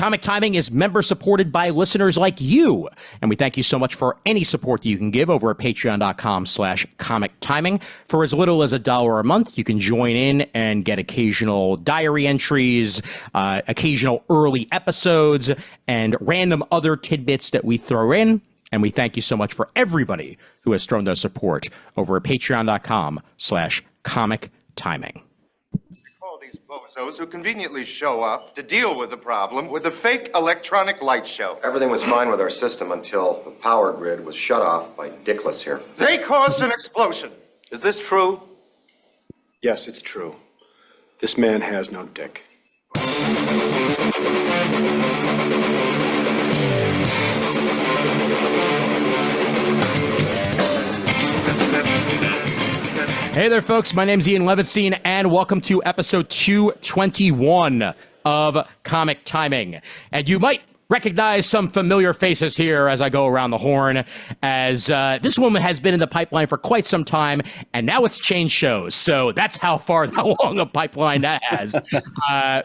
Comic Timing is member supported by listeners like you. And we thank you so much for any support that you can give over at patreon.com/comic timing. For as little as $1 a month, you can join in and get occasional diary entries, occasional early episodes, and random other tidbits that we throw in. And we thank you so much for everybody who has thrown their support over at patreon.com/comic timing. Bozos who conveniently show up to deal with the problem with a fake electronic light show. Everything was fine with our system until the power grid was shut off by Dickless here. They caused an explosion. Is this true? Yes, it's true. This man has no dick. Hey there, folks. My name's Ian Levinstein, and welcome to episode 221 of Comic Timing. And you might recognize some familiar faces here as I go around the horn, as this woman has been in the pipeline for quite some time, and now it's changed shows. So that's how long a pipeline that has.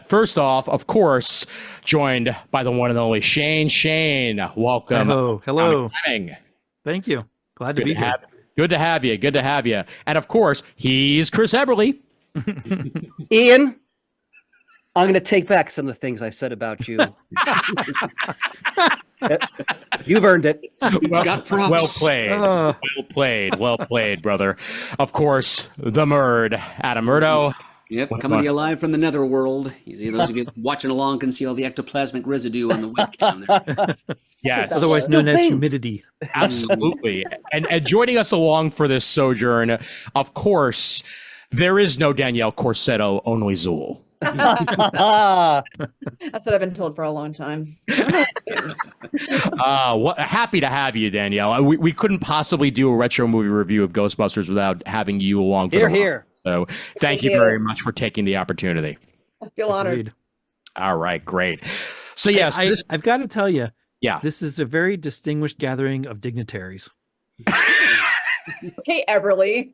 First off, of course, joined by the one and only Shane. Shane, welcome. Hello. Thank you. Glad to be here. Good to have you. Good to have you. And of course, he's Chris Eberle. Ian, I'm going to take back some of the things I said about you. You've earned it. Well played. Well played, brother. Of course, the Murd, Adam Murdough. Yep, coming to you live from the netherworld. Those of you watching along can see all the ectoplasmic residue on the webcam there. Yes. Otherwise known as humidity. Absolutely. And joining us along for this sojourn, of course, there is no Danielle Corsetto, only Zool. That's what I've been told for a long time. Happy to have you, Danielle. We couldn't possibly do a retro movie review of Ghostbusters without having you along for here. So thank you very much for taking the opportunity. I feel honored. All right, great. So yes, I've got to tell you, yeah, this is a very distinguished gathering of dignitaries. Okay, Eberle.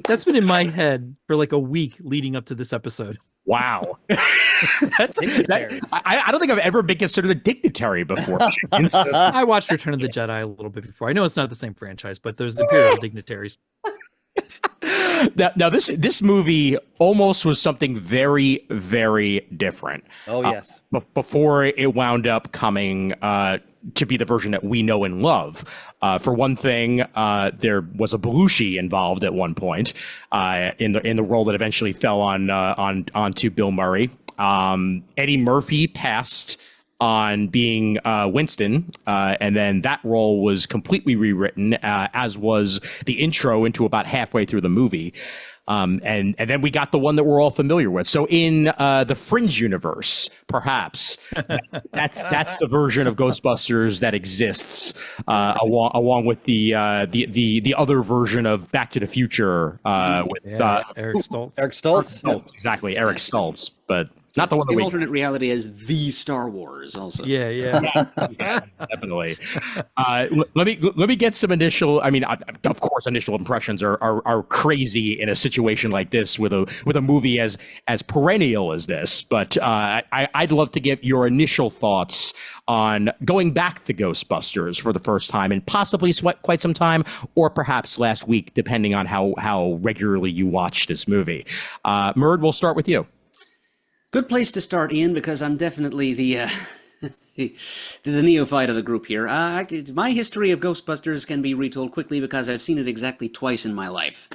That's been in my head for like a week leading up to this episode. Wow. I don't think I've ever been considered a dignitary before. I watched Return of the Jedi a little bit before. I know it's not the same franchise, but there's Imperial dignitaries. Now this movie almost was something very, very different. Oh, yes. Before it wound up coming to be the version that we know and love. For one thing, there was a Belushi involved at one point in the role that eventually fell onto Bill Murray. Eddie Murphy passed on being Winston, and then that role was completely rewritten, as was the intro into about halfway through the movie. And then we got the one that we're all familiar with. So in the Fringe universe, perhaps that's the version of Ghostbusters that exists, along with the other version of Back to the Future with Eric Stoltz. Eric Stoltz. Exactly, Eric Stoltz, but not the one that the we... alternate reality is the Star Wars also. Yeah. Yes, definitely. Let me get some initial. I mean, of course, initial impressions are crazy in a situation like this with a movie as perennial as this. But I'd love to get your initial thoughts on going back to Ghostbusters for the first time and possibly quite some time, or perhaps last week, depending on how regularly you watch this movie. Murd, we'll start with you. Good place to start, Ian, because I'm definitely the neophyte of the group here. My history of Ghostbusters can be retold quickly because I've seen it exactly twice in my life.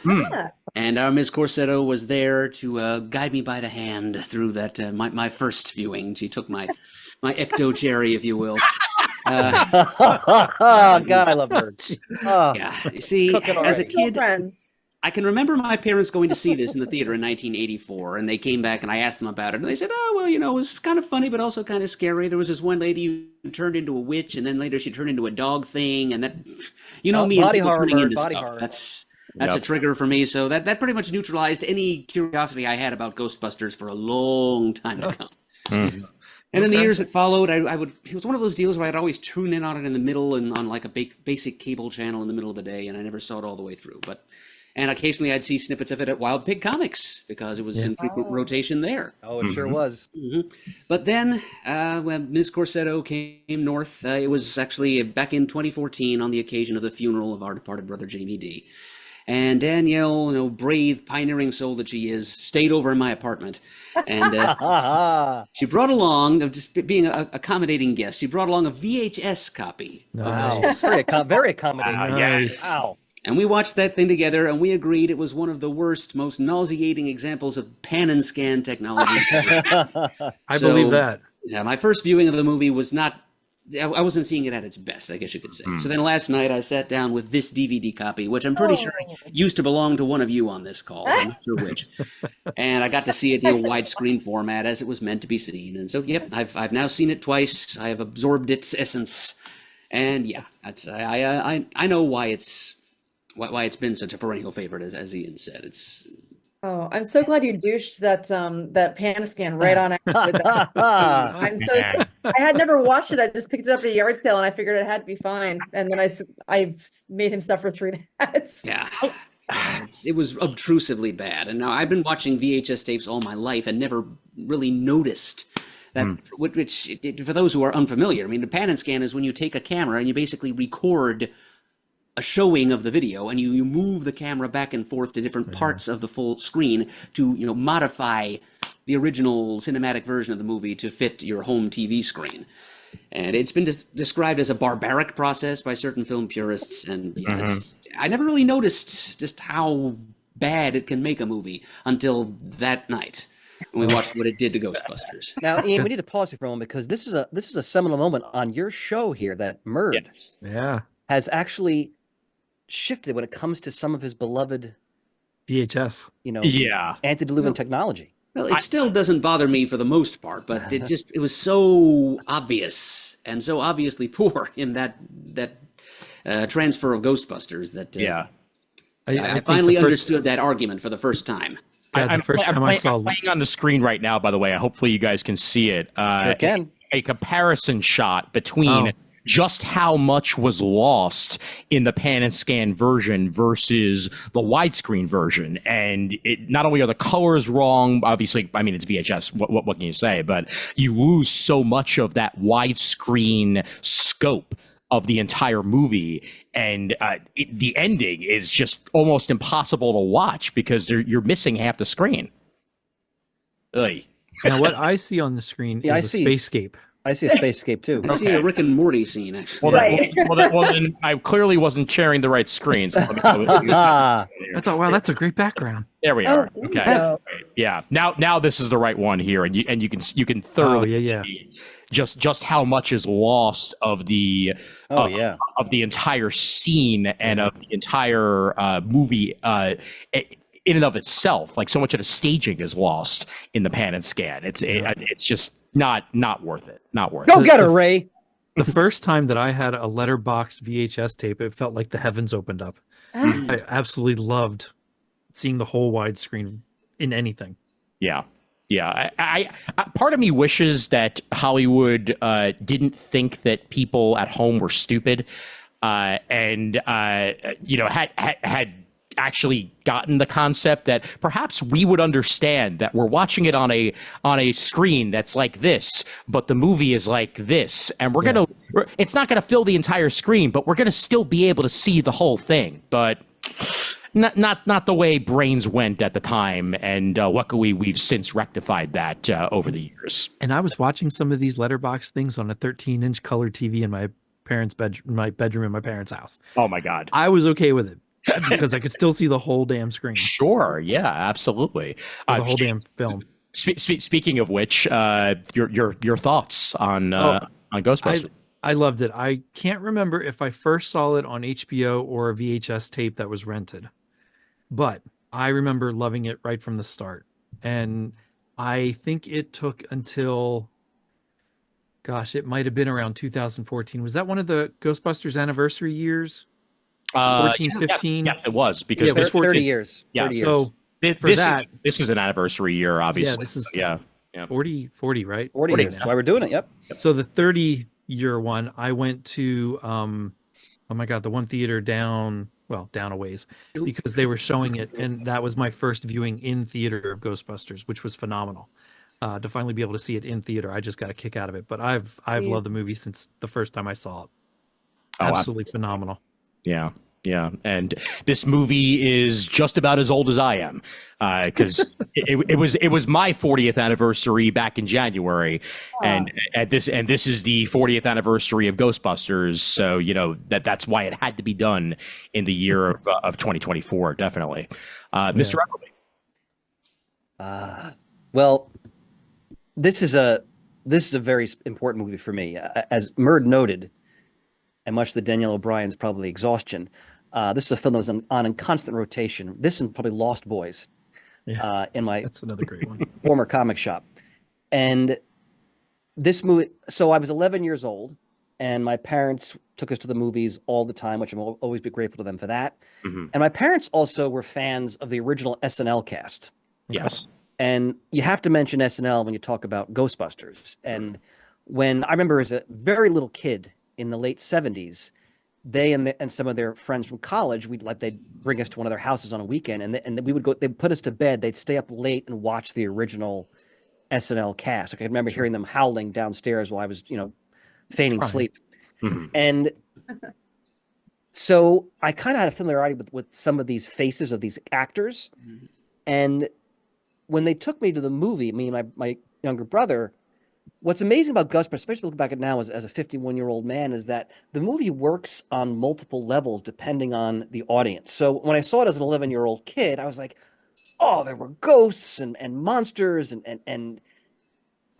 And our Ms. Corsetto was there to guide me by the hand through that my first viewing. She took my ecto cherry, if you will. Oh, God, I love her. Yeah, you see, as a kid... I can remember my parents going to see this in the theater in 1984, and they came back and I asked them about it, and they said, oh, well, it was kind of funny, but also kind of scary. There was this one lady who turned into a witch, and then later she turned into a dog thing, and that, me and people turning into stuff. That's a trigger for me, so that pretty much neutralized any curiosity I had about Ghostbusters for a long time to come. And in the years that followed, it was one of those deals where I'd always tune in on it in the middle and on like a basic cable channel in the middle of the day, and I never saw it all the way through. But And occasionally I'd see snippets of it at Wild Pig Comics because it was in frequent rotation there. Oh, it sure was. But then when Ms. Corsetto came north, it was actually back in 2014 on the occasion of the funeral of our departed brother Jamie D. And Danielle, brave, pioneering soul that she is, stayed over in my apartment. And she brought along, just being an accommodating guest, she brought along a VHS copy. Wow. Very accommodating. Yes. Wow. And we watched that thing together, and we agreed it was one of the worst, most nauseating examples of pan and scan technology. I believe that. Yeah, my first viewing of the movie was not, I wasn't seeing it at its best, I guess you could say. So then last night I sat down with this DVD copy, which I'm pretty sure used to belong to one of you on this call. I'm not sure which. And I got to see it in widescreen format as it was meant to be seen. And so, yep, I've now seen it twice. I have absorbed its essence. And yeah, that's I know why it's been such a perennial favorite, as Ian said. It's Oh, I'm so glad you douched that Paniscan right on after that. I'm so sorry. I had never watched it. I just picked it up at a yard sale and I figured it had to be fine. And then I made him suffer through that. Yeah. It was obtrusively bad. And now I've been watching VHS tapes all my life and never really noticed that, which for those who are unfamiliar, I mean, the pan and scan is when you take a camera and you basically record a showing of the video, and you move the camera back and forth to different parts of the full screen to modify the original cinematic version of the movie to fit your home TV screen. And it's been described as a barbaric process by certain film purists, and I never really noticed just how bad it can make a movie until that night when we watched what it did to Ghostbusters. Now, Ian, we need to pause here for a moment because this is a seminal moment on your show here that Murd has actually shifted when it comes to some of his beloved VHS, antediluvian technology. Well, it still doesn't bother me for the most part, but it was so obvious and so obviously poor in that transfer of Ghostbusters that I finally understood that argument for the first time. The first time I saw playing on the screen right now, by the way. Hopefully you guys can see it. Sure can. A comparison shot between just how much was lost in the pan and scan version versus the widescreen version. And it not only are the colors wrong, obviously, I mean, it's VHS, what can you say? But you lose so much of that widescreen scope of the entire movie, and the ending is just almost impossible to watch because you're missing half the screen. Ugh. Now, what I see on the screen is a spacescape. I see a spacescape too. I see a Rick and Morty scene, actually. Well, then I clearly wasn't sharing the right screen. So I thought, wow, that's a great background. There we are. Okay. Yeah. Now this is the right one here, and you can thoroughly see just how much is lost of the of the entire scene and of the entire movie in and of itself. Like so much of the staging is lost in the pan and scan. It's just not worth it. Not worth it. Go get her, Ray. The first time that I had a letterboxed VHS tape, it felt like the heavens opened up. I absolutely loved seeing the whole widescreen in anything. Yeah. I part of me wishes that Hollywood didn't think that people at home were stupid, and had actually gotten the concept that perhaps we would understand that we're watching it on a screen that's like this, but the movie is like this, and it's not gonna fill the entire screen, but we're gonna still be able to see the whole thing. But not the way brains went at the time, and luckily we've since rectified that over the years. And I was watching some of these letterbox things on a 13-inch color TV in my parents' bedroom in my parents' house. Oh my God! I was okay with it because I could still see the whole damn screen. Sure, yeah, absolutely. The whole damn film. Speaking of which, your thoughts on Ghostbusters? I loved it. I can't remember if I first saw it on HBO or a VHS tape that was rented, but I remember loving it right from the start. And I think it took until, it might have been around 2014. Was that one of the Ghostbusters anniversary years? 14, 15? Yes, it was, because it was 30 years. Yeah, 30 years. So this is an anniversary year, obviously. Yeah, this is 40, right? 40 years. That's why we're doing it. Yep. So the 30-year one, I went to, the one theater down, well, down a ways, because they were showing it, and that was my first viewing in theater of Ghostbusters, which was phenomenal. To finally be able to see it in theater, I just got a kick out of it. But I've loved the movie since the first time I saw it. Absolutely phenomenal. Yeah. Yeah, and this movie is just about as old as I am, because it was my 40th anniversary back in January, and this is the 40th anniversary of Ghostbusters. So that's why it had to be done in the year of 2024, definitely. Mr. Eberle. Well, this is a very important movie for me, as Murd noted, and much to Danielle O'Brien's probably exhaustion. This is a film that was on in constant rotation. This and probably Lost Boys in my that's another great one. former comic shop. And this movie, so I was 11 years old, and my parents took us to the movies all the time, which I'm always be grateful to them for that. Mm-hmm. And my parents also were fans of the original SNL cast. Yes. And you have to mention SNL when you talk about Ghostbusters. And when I remember as a very little kid in the late 70s, they and some of their friends from college, they'd bring us to one of their houses on a weekend, and we would go. They'd put us to bed. They'd stay up late and watch the original SNL cast. Like I remember hearing them howling downstairs while I was, feigning sleep. Mm-hmm. And so I kind of had a familiarity with some of these faces of these actors. Mm-hmm. And when they took me to the movie, me and my younger brother, what's amazing about Ghostbusters, especially looking back at it now as a 51-year-old man, is that the movie works on multiple levels depending on the audience. So when I saw it as an 11-year-old kid, I was like, oh, there were ghosts and monsters and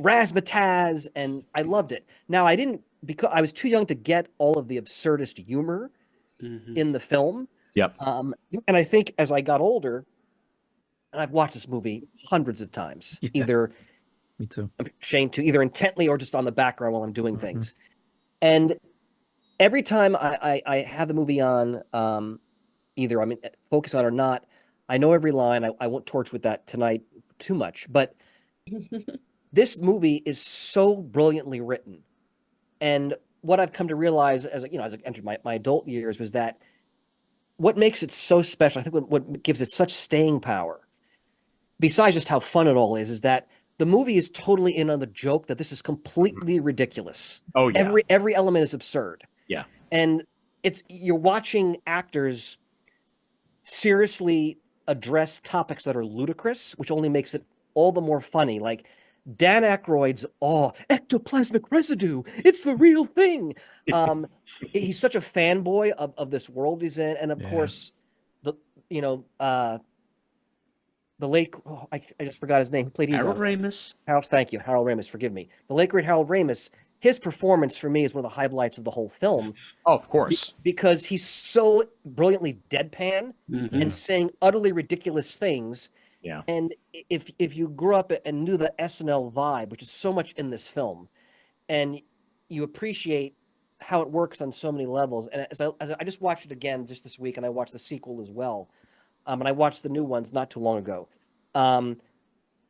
razzmatazz, and I loved it. Now, I didn't, because I was too young to get all of the absurdist humor in the film. Yep. And I think as I got older, and I've watched this movie hundreds of times, either... Me too. I'm ashamed to, either intently or just on the background while I'm doing things. And every time I have the movie on, either I'm focused on or not, I know every line. I won't torch with that tonight too much, but this movie is so brilliantly written. And what I've come to realize as I entered my adult years was that what makes it so special, I think what gives it such staying power, besides just how fun it all is that the movie is totally in on the joke that this is completely ridiculous. Oh yeah. Every element is absurd. Yeah. And you're watching actors seriously address topics that are ludicrous, which only makes it all the more funny. Like Dan Aykroyd's ectoplasmic residue. It's the real thing. He's such a fanboy of this world he's in. And of course, the late, I just forgot his name. Who played Harold Ramis. Thank you. Harold Ramis, forgive me. The late, great Harold Ramis, his performance for me is one of the highlights of the whole film. Oh, of course. Because he's so brilliantly deadpan and saying utterly ridiculous things. Yeah. And if you grew up and knew the SNL vibe, which is so much in this film, and you appreciate how it works on so many levels. And as I just watched it again just this week, and I watched the sequel as well. And I watched the new ones not too long ago.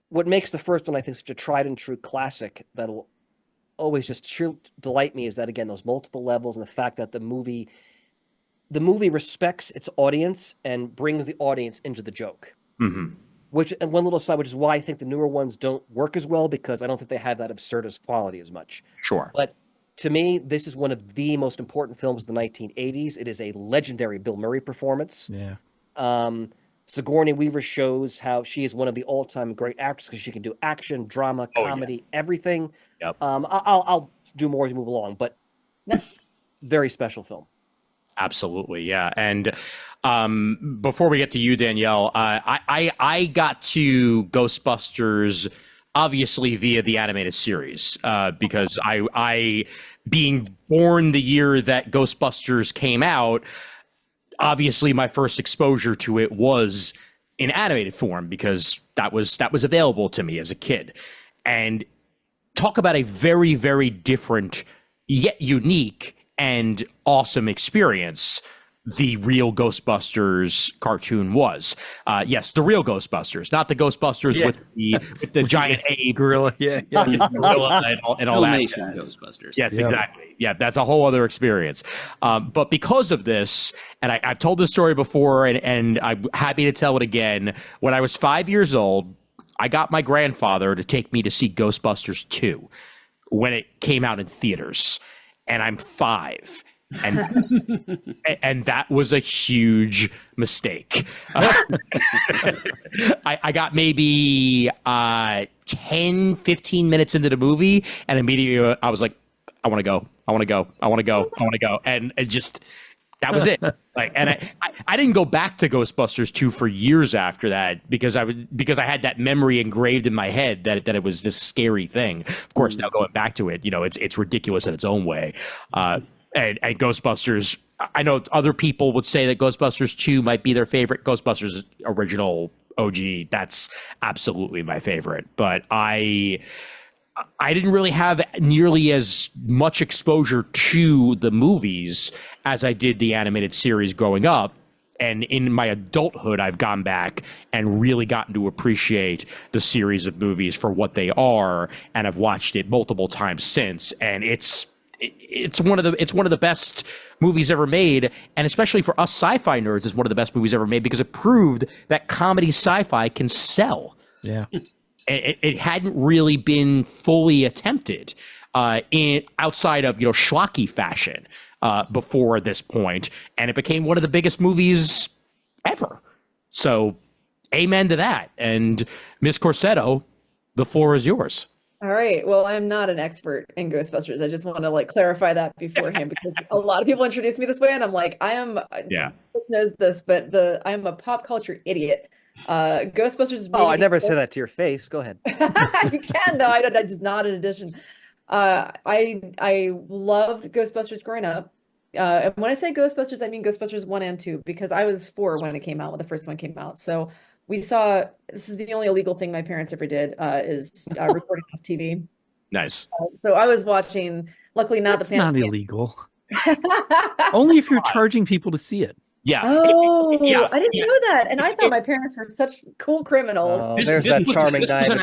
What makes the first one, I think, such a tried and true classic that'll always just delight me is that, again, those multiple levels and the fact that the movie respects its audience and brings the audience into the joke. Mm-hmm. And one little side, which is why I think the newer ones don't work as well, because I don't think they have that absurdist quality as much. Sure. But to me, this is one of the most important films of the 1980s. It is a legendary Bill Murray performance. Yeah. Sigourney Weaver shows how she is one of the all-time great actors because she can do action, drama, comedy, everything. Yep. I'll do more as we move along, but very special film. Absolutely, yeah. And before we get to you, Danielle, I got to Ghostbusters obviously via the animated series because I being born the year that Ghostbusters came out. Obviously, my first exposure to it was in animated form because that was available to me as a kid. And talk about a very, very different yet unique and awesome experience the Real Ghostbusters cartoon was. Yes, the Real Ghostbusters, not the Ghostbusters with the giant ape gorilla, gorilla and all that. Ghostbusters. Yes, exactly. Yeah, that's a whole other experience. But because of this, and I've told this story before, and I'm happy to tell it again. When I was 5 years old, I got my grandfather to take me to see Ghostbusters 2 when it came out in theaters. And I'm 5. And that was a huge mistake. I got maybe 10, 15 minutes into the movie, and immediately I was like, I want to go. And it just, that was it. Like, and I didn't go back to Ghostbusters 2 for years after that because I had that memory engraved in my head that it was this scary thing. Of course, now going back to it, it's ridiculous in its own way. And Ghostbusters, I know other people would say that Ghostbusters 2 might be their favorite. Ghostbusters original OG, that's absolutely my favorite. But I didn't really have nearly as much exposure to the movies as I did the animated series growing up. And in my adulthood, I've gone back and really gotten to appreciate the series of movies for what they are. And I've watched it multiple times since. And it's one of the best movies ever made. And especially for us sci-fi nerds, it's one of the best movies ever made because it proved that comedy sci-fi can sell. Yeah. It hadn't really been fully attempted in outside of schlocky fashion before this point, and it became one of the biggest movies ever. So, amen to that. And Miss Corsetto, the floor is yours. All right. Well, I'm not an expert in Ghostbusters. I just want to clarify that beforehand because a lot of people introduce me this way, and I'm like, Chris knows this, but I am a pop culture idiot. Ghostbusters. Oh, I never say that to your face. Go ahead. You can though. I just not in addition. I loved Ghostbusters growing up. And when I say Ghostbusters, I mean Ghostbusters 1 and 2 because I was 4 when it came out, when the first one came out. So we saw. This is the only illegal thing my parents ever did is recording off TV. Nice. So I was watching. Luckily, not That's the. Not illegal. Only if you're charging people to see it. Yeah. Oh, Yeah. I didn't know that. And I thought my parents were such cool criminals. Oh, there's that charming naivete.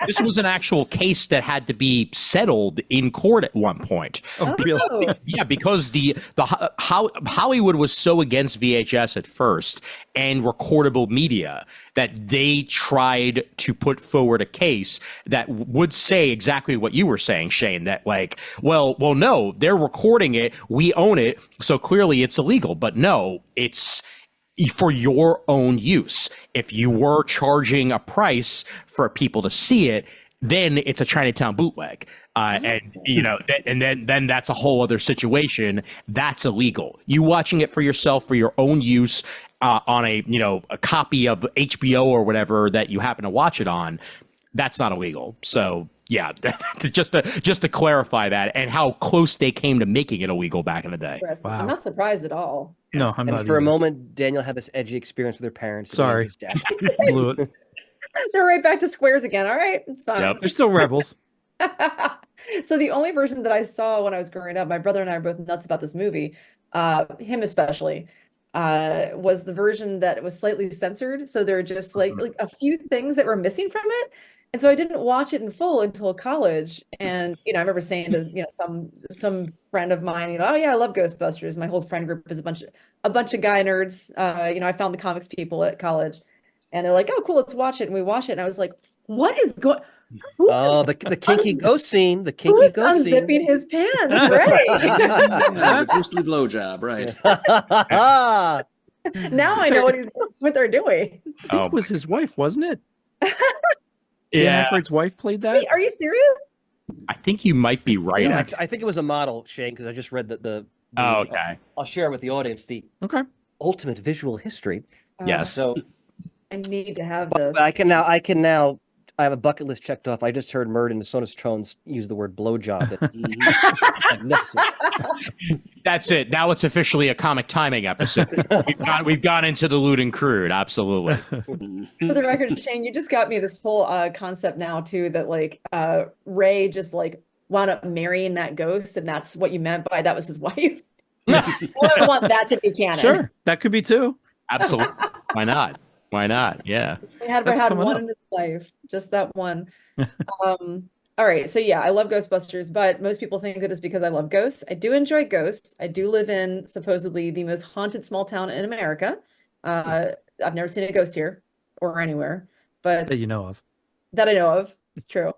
This was an actual case that had to be settled in court at one point. Oh, really? Yeah, because Hollywood was so against VHS at first and recordable media that they tried to put forward a case that would say exactly what you were saying, Shane, that well, no, they're recording it, we own it, so clearly it's illegal. But no, it's for your own use. If you were charging a price for people to see it, then it's a Chinatown bootleg. And then that's a whole other situation. That's illegal. You watching it for yourself, for your own use, on a copy of HBO or whatever that you happen to watch it on, that's not illegal. So yeah, just to clarify that and how close they came to making it illegal back in the day. Wow. I'm not surprised at all. No, I'm not. And for a moment, Danielle had this edgy experience with her parents. Sorry. Blew it. They're right back to squares again. All right, it's fine. Yep. They're still rebels. So the only version that I saw when I was growing up, my brother and I are both nuts about this movie, him especially, was the version that was slightly censored. So there are just like a few things that were missing from it. And so I didn't watch it in full until college. And, I remember saying to, some friend of mine, oh yeah, I love Ghostbusters. My whole friend group is a bunch of guy nerds. I found the comics people at college and they're like, oh, cool, let's watch it. And we watch it. And I was like, what is going the kinky ghost scene. The kinky ghost scene. Unzipping his pants, right? The ghostly blowjob, right? Now I know what they're doing. I think it was his wife, wasn't it? Yeah. Dan Aykroyd's wife played that. Wait, are you serious? I think you might be right. Yeah, I think it was a model, Shane, because I just read the Oh, okay. I'll share with the audience the ultimate visual history. Yes. So I need to have this. I can now. I have a bucket list checked off. I just heard Murd and the Sonus Trones use the word blowjob. Magnificent. That's it. Now it's officially a comic timing episode. We've gone into the lewd and crude. Absolutely. For the record, Shane, you just got me this whole concept now too that Ray just wound up marrying that ghost, and that's what you meant by that was his wife. I want that to be canon. Sure, that could be too. Absolutely. Why not? Why not? Yeah. He had one in his life, just that one. All right, so yeah, I love Ghostbusters, but most people think that it's because I love ghosts. I do enjoy ghosts. I do live in supposedly the most haunted small town in America. I've never seen a ghost here or anywhere, but That you know of. that I know of. It's true.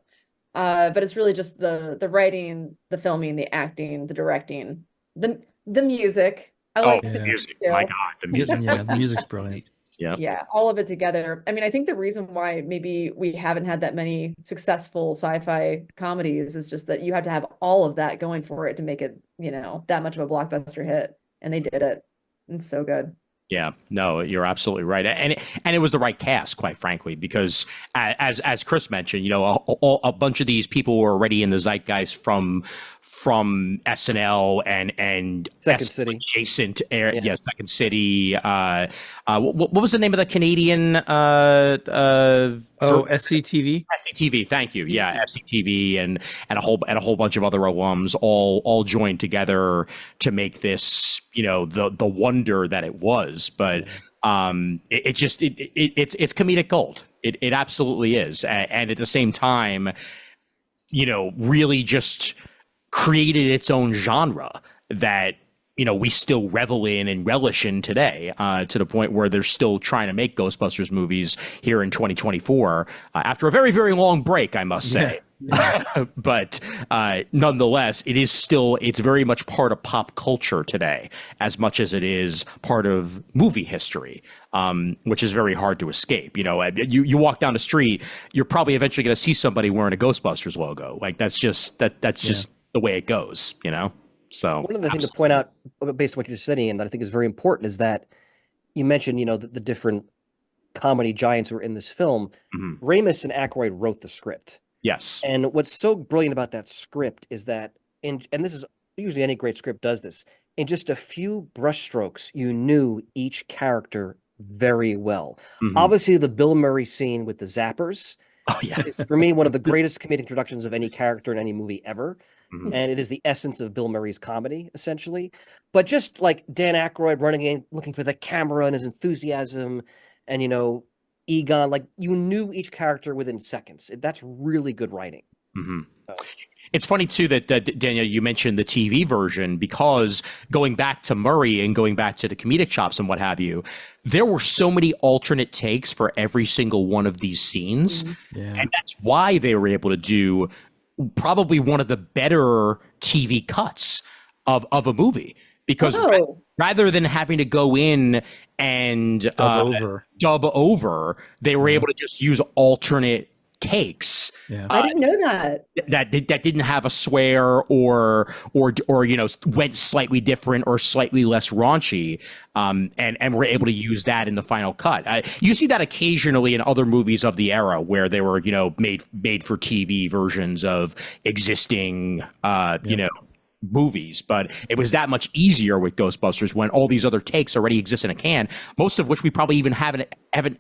But it's really just the writing, the filming, the acting, the directing, the music. I like the the music. too. My God, the music. Yeah, the music's brilliant. Yeah. Yeah, all of it together. I mean, I think the reason why maybe we haven't had that many successful sci-fi comedies is just that you have to have all of that going for it to make it, that much of a blockbuster hit. And they did it. It's so good. Yeah, no, you're absolutely right, and it was the right cast, quite frankly, because as Chris mentioned, a bunch of these people were already in the zeitgeist from SNL and Second City adjacent area, yeah, Second City. What was the name of the Canadian? SCTV. SCTV, thank you. Yeah, SCTV and a whole bunch of other alums all joined together to make this, the wonder that it was. But it's comedic gold. It absolutely is, and at the same time, really just created its own genre that we still revel in and relish in today, to the point where they're still trying to make Ghostbusters movies here in 2024 after a very, very long break, I must say. Yeah. But nonetheless, it's very much part of pop culture today, as much as it is part of movie history, which is very hard to escape. You walk down the street, you're probably eventually going to see somebody wearing a Ghostbusters logo. Like that's just the way it goes, So one of the things to point out based on what you're saying, and that I think is very important, is that you mentioned, the different comedy giants who are in this film. Mm-hmm. Ramis and Akroyd wrote the script. Yes. And what's so brilliant about that script is that, and this is usually any great script does this, in just a few brushstrokes, you knew each character very well. Mm-hmm. Obviously, the Bill Murray scene with the zappers is, for me, one of the greatest comedic introductions of any character in any movie ever. Mm-hmm. And it is the essence of Bill Murray's comedy, essentially. But just like Dan Aykroyd running in, looking for the camera and his enthusiasm, and, Egon, like you knew each character within seconds. That's really good writing. Mm-hmm. So. It's funny, too, that Danielle, you mentioned the TV version, because going back to Murray and going back to the comedic chops and what have you, there were so many alternate takes for every single one of these scenes. Mm-hmm. Yeah. And that's why they were able to do probably one of the better TV cuts of a movie, because rather than having to go in and dub over, they were able to just use alternate takes. Yeah. I didn't know that didn't have a swear or went slightly different or slightly less raunchy, and we're able to use that in the final cut. You see that occasionally in other movies of the era where they were made for TV versions of existing movies, but it was that much easier with Ghostbusters when all these other takes already exist in a can, most of which we probably even haven't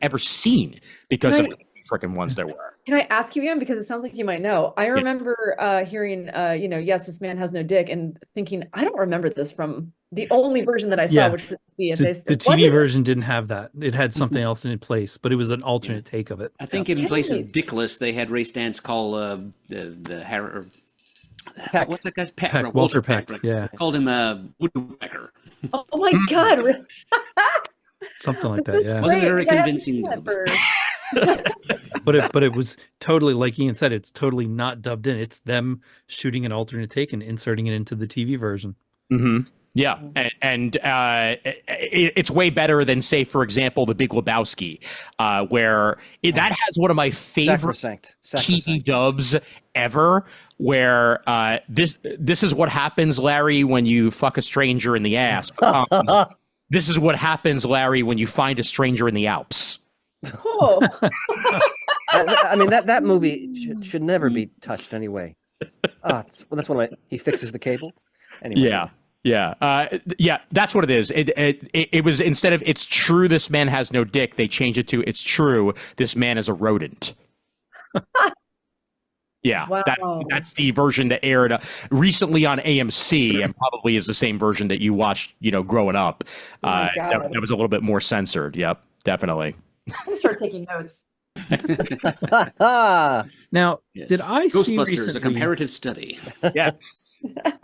ever seen because of the freaking ones there were. Can I ask you, Ian, because it sounds like you might know? I remember hearing, yes, this man has no dick, and thinking, I don't remember this from the only version that I saw, which was VHS. The TV version didn't have that. It had something else in place, but it was an alternate take of it. I think in place of Dickless, they had Ray Stantz call the Harold. What's that guy's Peck? Walter Peck. Yeah, called him Woodpecker. Oh my God! Something like that. Yeah, wasn't very convincing. But it was totally, like Ian said, it's totally not dubbed in. It's them shooting an alternate take and inserting it into the TV version. Mm-hmm. Yeah, and it's way better than, say, for example, The Big Lebowski, where that has one of my favorite TV dubs ever. Where this is what happens, Larry, when you fuck a stranger in the ass. This is what happens, Larry, when you find a stranger in the Alps. Oh. I mean, that movie should never be touched anyway. That's when he fixes the cable. Anyway. Yeah. That's what it is. It was, instead of "it's true this man has no dick," they changed it to "it's true this man is a rodent." Yeah, wow. That's the version that aired recently on AMC, and probably is the same version that you watched, growing up. That was a little bit more censored. Yep, definitely. I'm gonna start taking notes. Now, Yes. did I see Ghostbusters, recently? a comparative study. Yes.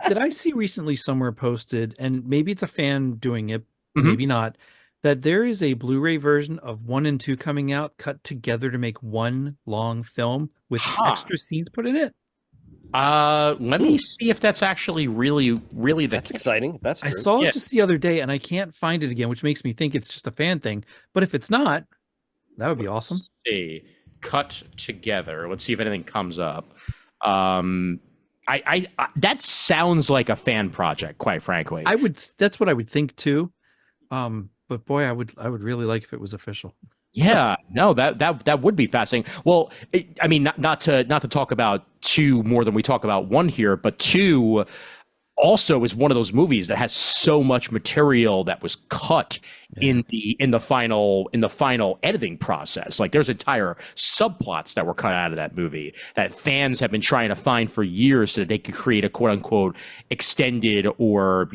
Did I see recently somewhere posted, and maybe it's a fan doing it, Mhm. maybe not, that there is a Blu-ray version of 1 and 2 coming out, cut together to make one long film with extra scenes put in it? Let me see if that's actually really That's exciting. That's I true. saw it just the other day, and I can't find it again, which makes me think it's just a fan thing. But if it's not, that would be awesome. See. Cut together. Let's see if anything comes up. I that sounds like a fan project, quite frankly. That's what I would think too. But boy, I would really like if it was official. Yeah, no, that would be fascinating. Well, I mean, not to talk about 2 more than we talk about 1 here, but 2 also is one of those movies that has so much material that was cut in the final editing process. Like there's entire subplots that were cut out of that movie that fans have been trying to find for years so that they could create a quote unquote extended or,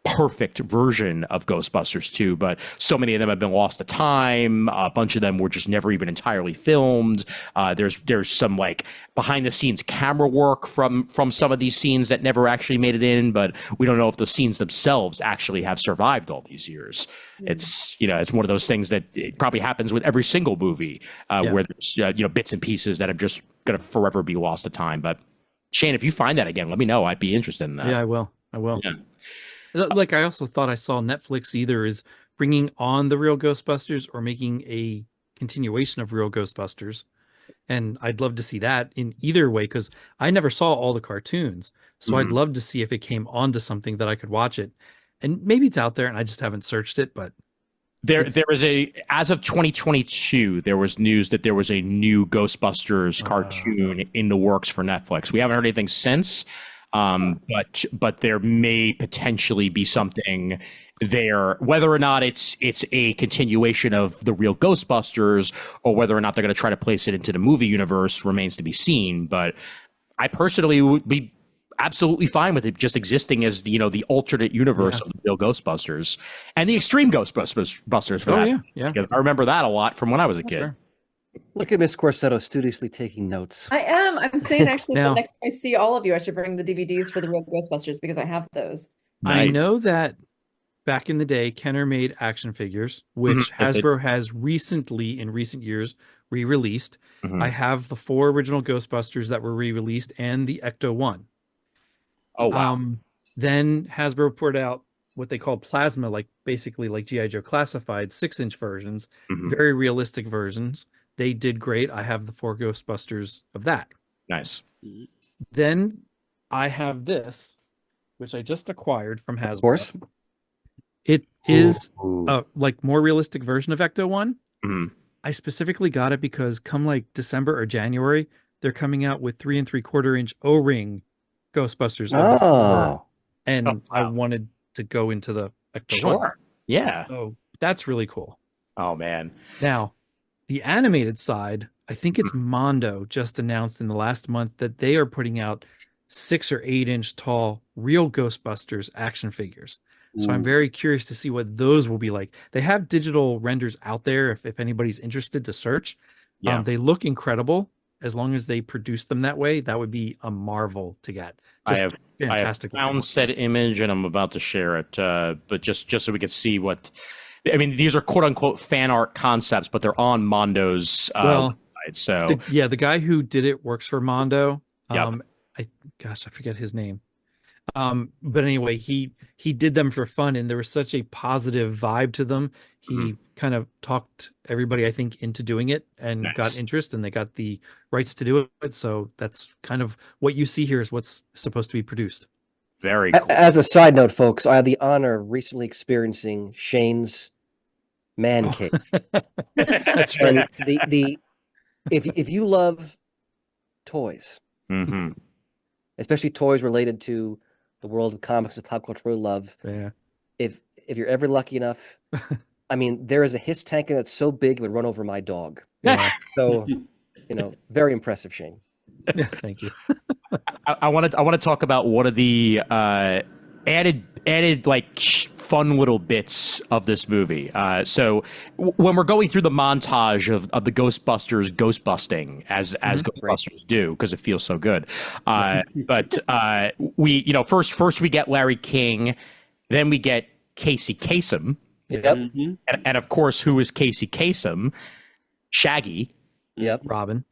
perfect version of Ghostbusters 2, but so many of them have been lost to time. A bunch of them were just never even entirely filmed. There's some like behind the scenes camera work from some of these scenes that never actually made it in, but we don't know if the scenes themselves actually have survived all these years. It's it's one of those things that it probably happens with every single movie where there's bits and pieces that are just gonna forever be lost to time. But Shane, if you find that again, let me know. I'd be interested in that. Yeah, I will. Yeah. Like I also thought I saw Netflix either is bringing on the Real Ghostbusters or making a continuation of Real Ghostbusters, and I'd love to see that in either way because I never saw all the cartoons, so I'd love to see if it came onto something that I could watch it, and maybe it's out there and I just haven't searched it. But there is as of 2022, there was news that there was a new Ghostbusters cartoon in the works for Netflix. We haven't heard anything since. But there may potentially be something there, whether or not it's a continuation of the Real Ghostbusters or whether or not they're going to try to place it into the movie universe remains to be seen. But I personally would be absolutely fine with it just existing as the alternate universe of the Real Ghostbusters and the Extreme Ghostbusters for that. Yeah. Because I remember that a lot from when I was a kid. Sure. Look at Miss Corsetto studiously taking notes. I am. I'm saying actually, Now- the next time I see all of you, I should bring the DVDs for the Real Ghostbusters because I have those. I know that back in the day, Kenner made action figures, which Hasbro has recently, in recent years, re-released. I have the 4 original Ghostbusters that were re-released and the Ecto-1. Oh, wow. Then Hasbro put out what they call plasma, basically like G.I. Joe Classified 6-inch versions, very realistic versions. They did great. I have the 4 Ghostbusters of that. Nice. Then I have this, which I just acquired from Hasbro. Of course. It is like more realistic version of Ecto-1. I specifically got it because come like December or January, they're coming out with 3 3/4-inch O-ring Ghostbusters. And I wanted to go into the Ecto-1. Sure. Yeah. So that's really cool. Oh, man. Now, the animated side, I think it's Mondo just announced in the last month that they are putting out 6 or 8-inch tall Real Ghostbusters action figures. So I'm very curious to see what those will be like. They have digital renders out there if anybody's interested to search. Yeah. They look incredible. As long as they produce them that way, that would be a marvel to get. Just fantastic. I have found said image and I'm about to share it, but just so we could see what. I mean, these are quote unquote fan art concepts, but they're on Mondo's website. So the guy who did it works for Mondo. Yep. I forget his name. But anyway, he did them for fun, and there was such a positive vibe to them. He kind of talked everybody, I think, into doing it and got interest, and they got the rights to do it. So that's kind of what you see here is what's supposed to be produced. Very cool. As a side note, folks, I had the honor of recently experiencing Shane's man cave. That's right. And if you love toys, especially toys related to the world of comics and pop culture love, if you're ever lucky enough, I mean, there is a hiss tank that's so big it would run over my dog. So, very impressive, Shane. Thank you. I want to talk about one of the added like fun little bits of this movie. So when we're going through the montage of the Ghostbusters ghost busting as Ghostbusters do, because it feels so good. But we, first we get Larry King, then we get Casey Kasem. Yep. And of course, who is Casey Kasem? Shaggy. Yep. Robin.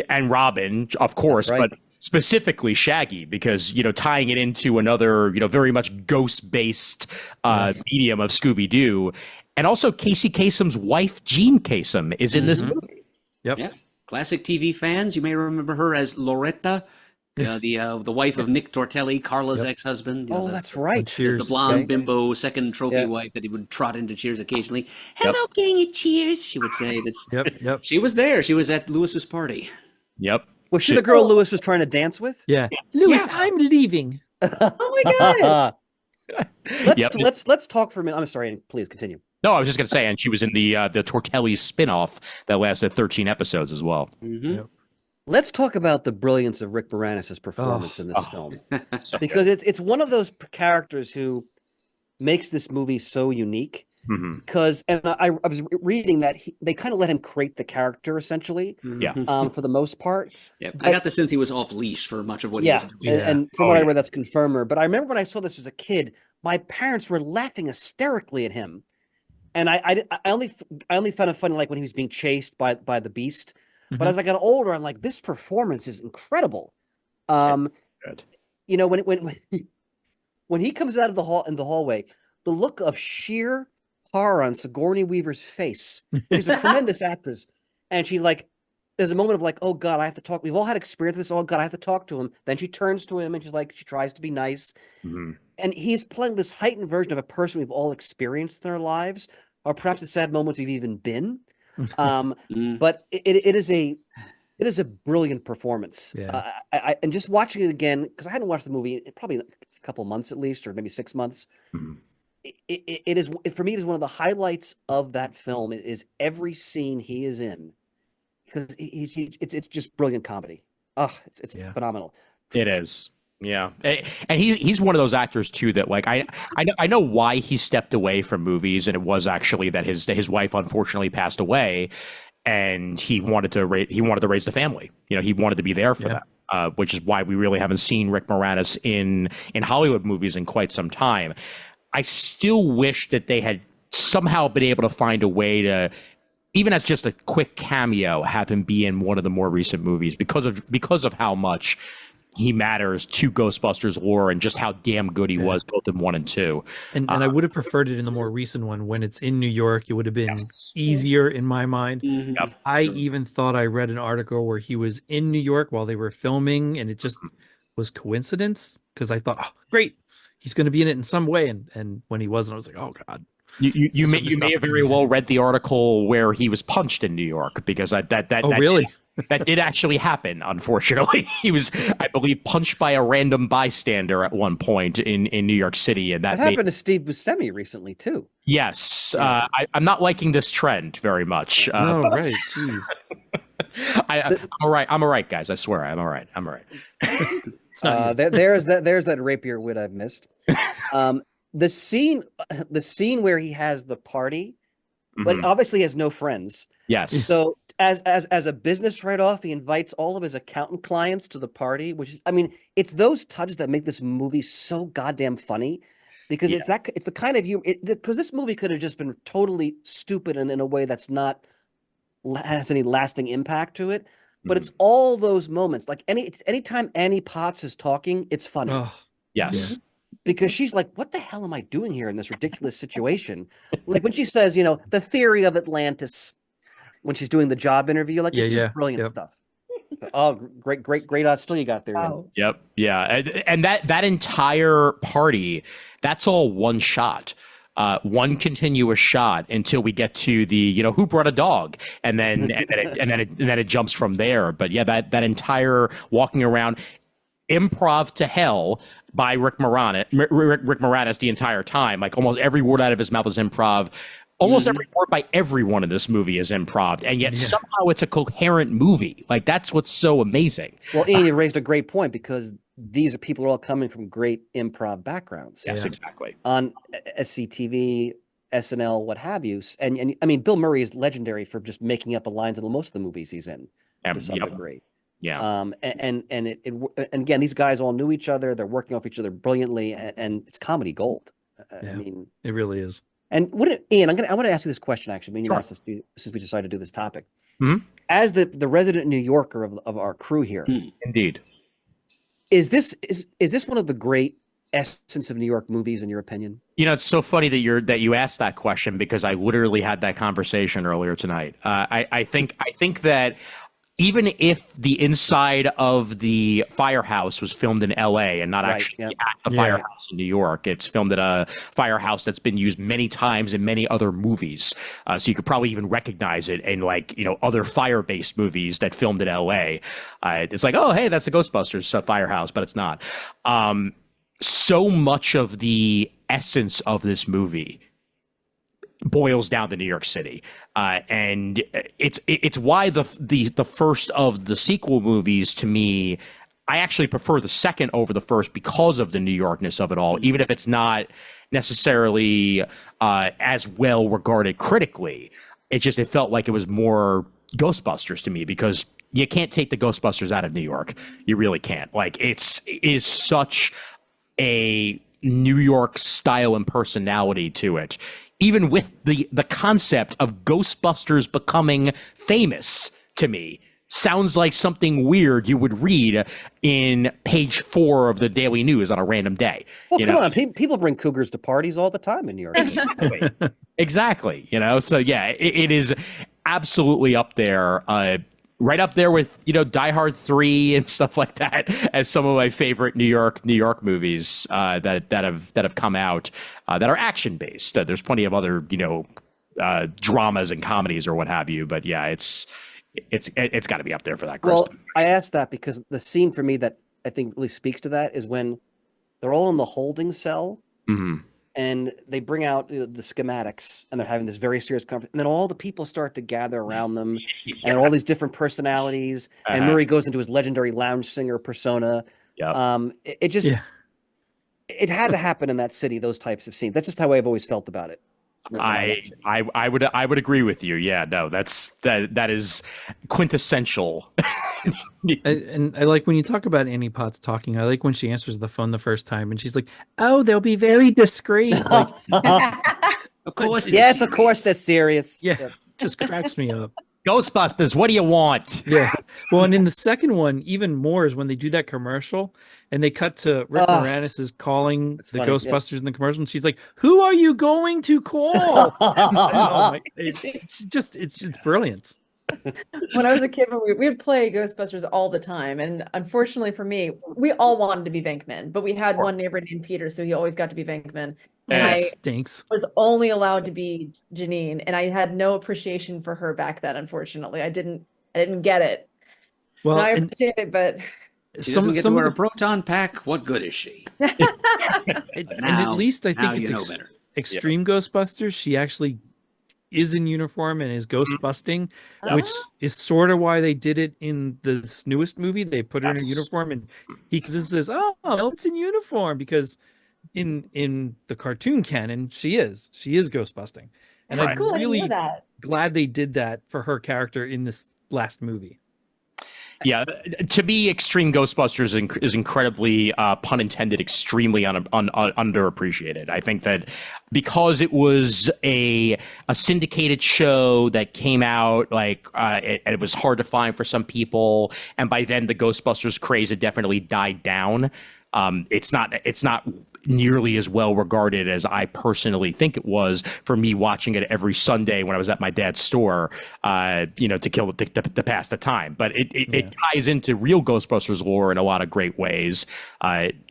And Robin, of course, right. but specifically Shaggy, because tying it into another very much ghost-based medium of Scooby-Doo, and also Casey Kasem's wife Jean Kasem is in this movie. Yep. Yeah. Classic TV fans, you may remember her as Loretta, the wife of Nick Tortelli, Carla's ex-husband. That's right. The blonde bimbo second trophy wife that he would trot into Cheers occasionally. Hello, gang at Cheers, she would say. Yep. She was there. She was at Lewis's party. Yep. Was she the girl Lewis was trying to dance with? Yeah. Lewis, I'm leaving. Oh my god. Let's talk for a minute. I'm sorry, please continue. No, I was just going to say, and she was in the Tortelli spinoff that lasted 13 episodes as well. Yep. Let's talk about the brilliance of Rick Moranis' performance in this film, because it's one of those characters who makes this movie so unique. Because, and I was reading that they kind of let him create the character essentially, for the most part. Yeah, I got the sense he was off leash for much of what he was doing. And from what I read, that's confirmed. But I remember when I saw this as a kid, my parents were laughing hysterically at him, and I only found it funny like when he was being chased by the Beast. But as I got older, I'm like, this performance is incredible. Good. When he comes out of the hallway, the look of sheer horror on Sigourney Weaver's face. She's a tremendous actress, and she there's a moment of like, oh God, I have to talk. We've all had experience with this. Oh God, I have to talk to him. Then she turns to him and she tries to be nice, and he's playing this heightened version of a person we've all experienced in our lives, or perhaps the sad moments we've even been. But it is a brilliant performance. I and just watching it again, because I hadn't watched the movie in probably a couple months at least, or maybe 6 months. It is, for me, it is one of the highlights of that film is every scene he is in, because it's just brilliant comedy. It's phenomenal. It is. Yeah. And he's one of those actors too that I know why he stepped away from movies, and it was actually that his wife unfortunately passed away, and he wanted to raise the family. He wanted to be there for that, which is why we really haven't seen Rick Moranis in Hollywood movies in quite some time. I still wish that they had somehow been able to find a way to, even as just a quick cameo, have him be in one of the more recent movies because of how much he matters to Ghostbusters lore and just how damn good he was both in 1 and 2. And I would have preferred it in the more recent one when it's in New York. It would have been easier in my mind. Yep. I even thought I read an article where he was in New York while they were filming, and it just was coincidence, because I thought, oh, great, he's going to be in it in some way. And when he wasn't, I was like, oh God. You may have very well read the article where he was punched in New York, because really? That did actually happen, unfortunately. He was, I believe, punched by a random bystander at one point in New York City. And that happened to Steve Buscemi recently, too. Yes. I'm not liking this trend very much. No, right. Jeez. I'm all right. I'm all right, guys. I swear. I'm all right. There's that rapier wit I've missed. The scene where he has the party, but obviously he has no friends. Yes. So as a business write-off, he invites all of his accountant clients to the party, which, I mean, it's those touches that make this movie so goddamn funny, because it's the kind of humor, because this movie could have just been totally stupid and in a way that's not has any lasting impact to it. But it's all those moments. Like anytime Annie Potts is talking, it's funny. Oh, yes. Because she's like, what the hell am I doing here in this ridiculous situation? Like when she says, the theory of Atlantis, when she's doing the job interview, like it's just brilliant stuff. Oh, great still you got there. Wow. Yep. Yeah. And that entire party, that's all one shot. One continuous shot until we get to the who brought a dog, and then it jumps from there. But yeah, that entire walking around, improv to hell by Rick Moranis the entire time. Like almost every word out of his mouth is improv. Almost every word by everyone in this movie is improv, and yet somehow it's a coherent movie. Like that's what's so amazing. Well, Ian, you raised a great point, because these are people who are all coming from great improv backgrounds. Yes, exactly. On SCTV, SNL, what have you. And I mean, Bill Murray is legendary for just making up the lines in most of the movies he's in to some degree. Yeah. And again, these guys all knew each other. They're working off each other brilliantly, and it's comedy gold. I mean, it really is. And Ian, I want to ask you this question actually. When you asked us since we decided to do this topic, as the resident New Yorker of our crew here, indeed, is this one of the great essence of New York movies in your opinion? You know, it's so funny that you asked that question because I literally had that conversation earlier tonight. I think that even if the inside of the firehouse was filmed in LA and not actually at the firehouse in New York, it's filmed at a firehouse that's been used many times in many other movies. So you could probably even recognize it in other fire-based movies that filmed in LA. It's like, oh, hey, that's the Ghostbusters firehouse, but it's not. So much of the essence of this movie boils down to New York City, and it's why the first of the sequel movies, to me, I actually prefer the second over the first because of the New Yorkness of it all, even if it's not necessarily as well regarded critically. It felt like it was more Ghostbusters to me because you can't take the Ghostbusters out of New York. You really can't. Like it is such a New York style and personality to it. Even with the concept of Ghostbusters becoming famous, to me, sounds like something weird you would read in page 4 of the Daily News on a random day. Well, come on, people bring cougars to parties all the time in New York. Exactly. So yeah, it is absolutely up there. Right up there with Die Hard 3 and stuff like that as some of my favorite New York movies that have come out that are action based. There's plenty of other dramas and comedies or what have you, but yeah, it's got to be up there for that. Chris. Well, I asked that because the scene for me that I think really speaks to that is when they're all in the holding cell. Mm-hmm. And they bring out the schematics, and they're having this very serious conversation. And then all the people start to gather around them, and all these different personalities. And Murray goes into his legendary lounge singer persona. It had to happen in that city. Those types of scenes. That's just how I've always felt about it. I would agree with you. Yeah, no, that is quintessential. And I like when you talk about Annie Potts talking. I like when she answers the phone the first time and she's like, "Oh, they'll be very discreet." Like, of course, yes, of course, they're serious. Yeah, just cracks me up. Ghostbusters, what do you want? Yeah. Well, and in the second one, even more is when they do that commercial and they cut to Rick Moranis is calling the funny, Ghostbusters in the commercial, and she's like, "Who are you going to call?" It's brilliant. When I was a kid, we would play Ghostbusters all the time, and unfortunately for me, we all wanted to be Venkman, but we had one neighbor named Peter, so he always got to be Venkman. And I stinks. Was only allowed to be Janine, and I had no appreciation for her back then. Unfortunately, I didn't get it. Well, I appreciate it, but she doesn't get to wear a proton pack. What good is she? And at least I think it's better. Extreme Ghostbusters. She actually is in uniform and is ghost busting, which is sort of why they did it in this newest movie. They put her in a uniform, and he says, "Oh, it's in uniform," because in the cartoon canon, she is ghost busting, and I'm really glad they did that for her character in this last movie. Yeah, to me, Extreme Ghostbusters is incredibly, pun intended, extremely underappreciated. I think that because it was a syndicated show that came out, it was hard to find for some people, and by then the Ghostbusters craze had definitely died down. It's not nearly as well regarded as I personally think it was for me watching it every Sunday when I was at my dad's store, to pass the time. But it ties into real Ghostbusters lore in a lot of great ways.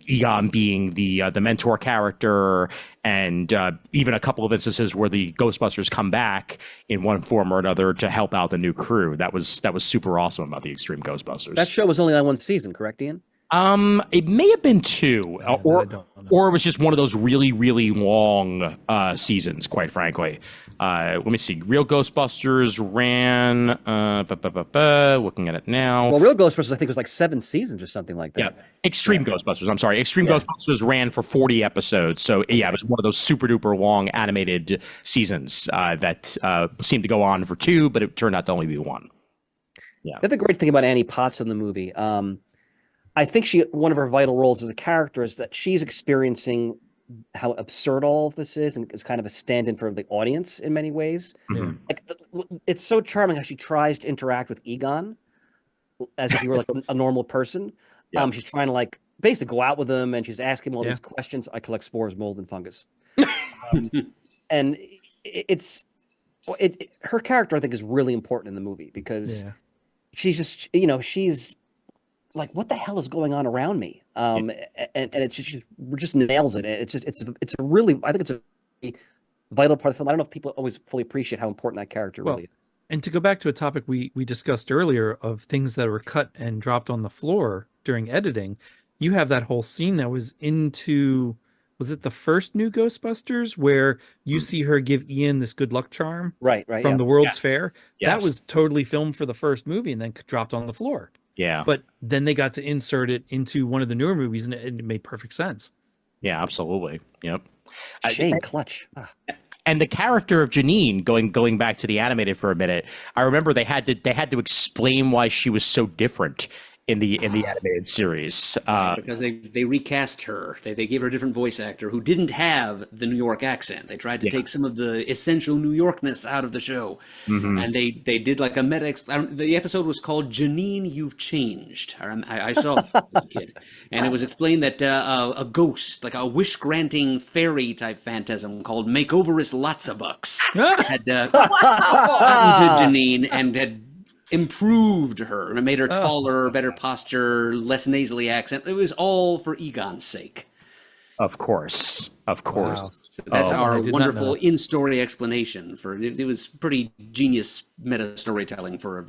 Egon being the mentor character, and even a couple of instances where the Ghostbusters come back in one form or another to help out the new crew. That was super awesome about the Extreme Ghostbusters. That show was only on one season, correct, Ian? It may have been 2, or it was just one of those really, really long seasons, quite frankly. Let me see. Real Ghostbusters ran. Looking at it now. Well, Real Ghostbusters, I think, was like 7 seasons or something like that. Yeah, Extreme Ghostbusters. I'm sorry, Extreme Ghostbusters ran for 40 episodes. So yeah, it was one of those super duper long animated seasons that seemed to go on for 2, but it turned out to only be 1. Yeah, The great thing about Annie Potts in the movie, I think one of her vital roles as a character is that she's experiencing how absurd all of this is, and is kind of a stand-in for the audience in many ways. Mhm. Like it's so charming how she tries to interact with Egon as if he were like a normal person. Yeah. She's trying to like basically go out with him, and she's asking him all these questions. I collect spores, mold, and fungus. And her character, I think, is really important in the movie because she's just, she's like, what the hell is going on around me? And it's just nails it. It's a really, I think it's a vital part of the film. I don't know if people always fully appreciate how important that character really is. And to go back to a topic we discussed earlier of things that were cut and dropped on the floor during editing, you have that whole scene that was into, was it the first new Ghostbusters where you see her give Ian this good luck charm from the World's Fair? That was totally filmed for the first movie and then dropped on the floor. Yeah. But then they got to insert it into one of the newer movies, and it made perfect sense. Yeah, absolutely. Yep. Shane Clutch. And the character of Janine, going back to the animated for a minute, I remember they had to explain why she was so different in the animated series because they recast her. They gave her a different voice actor who didn't have the New York accent. They tried to take some of the essential New Yorkness out of the show, and they did like a meta. The episode was called "Janine, You've Changed." I saw it as a kid, and it was explained that a ghost, like a wish-granting fairy type phantasm called Makeoverist Lotsabucks, had gotten to Janine and had improved her and made her taller, better posture, less nasally accent. It was all for Egon's sake. Of course. Wow. So that's our wonderful in-story explanation for it. It was pretty genius meta storytelling for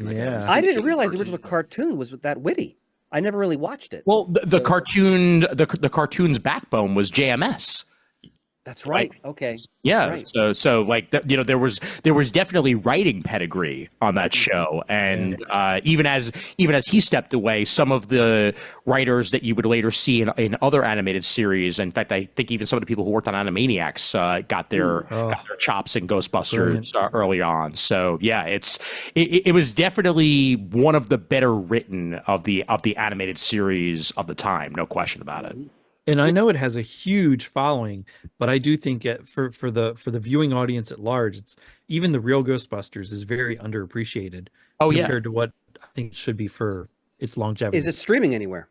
I didn't realize the original cartoon was that witty. I never really watched it. Well, the cartoon's backbone was JMS. That's right. Okay. Yeah. Right. So like there was definitely writing pedigree on that show, and even as he stepped away, some of the writers that you would later see in other animated series, in fact, I think even some of the people who worked on Animaniacs got their chops in Ghostbusters early on. So yeah, it was definitely one of the better written of the animated series of the time, no question about it. And I know it has a huge following, but I do think for the viewing audience at large, it's even the Real Ghostbusters is very underappreciated compared to what I think it should be for its longevity. Is it streaming anywhere?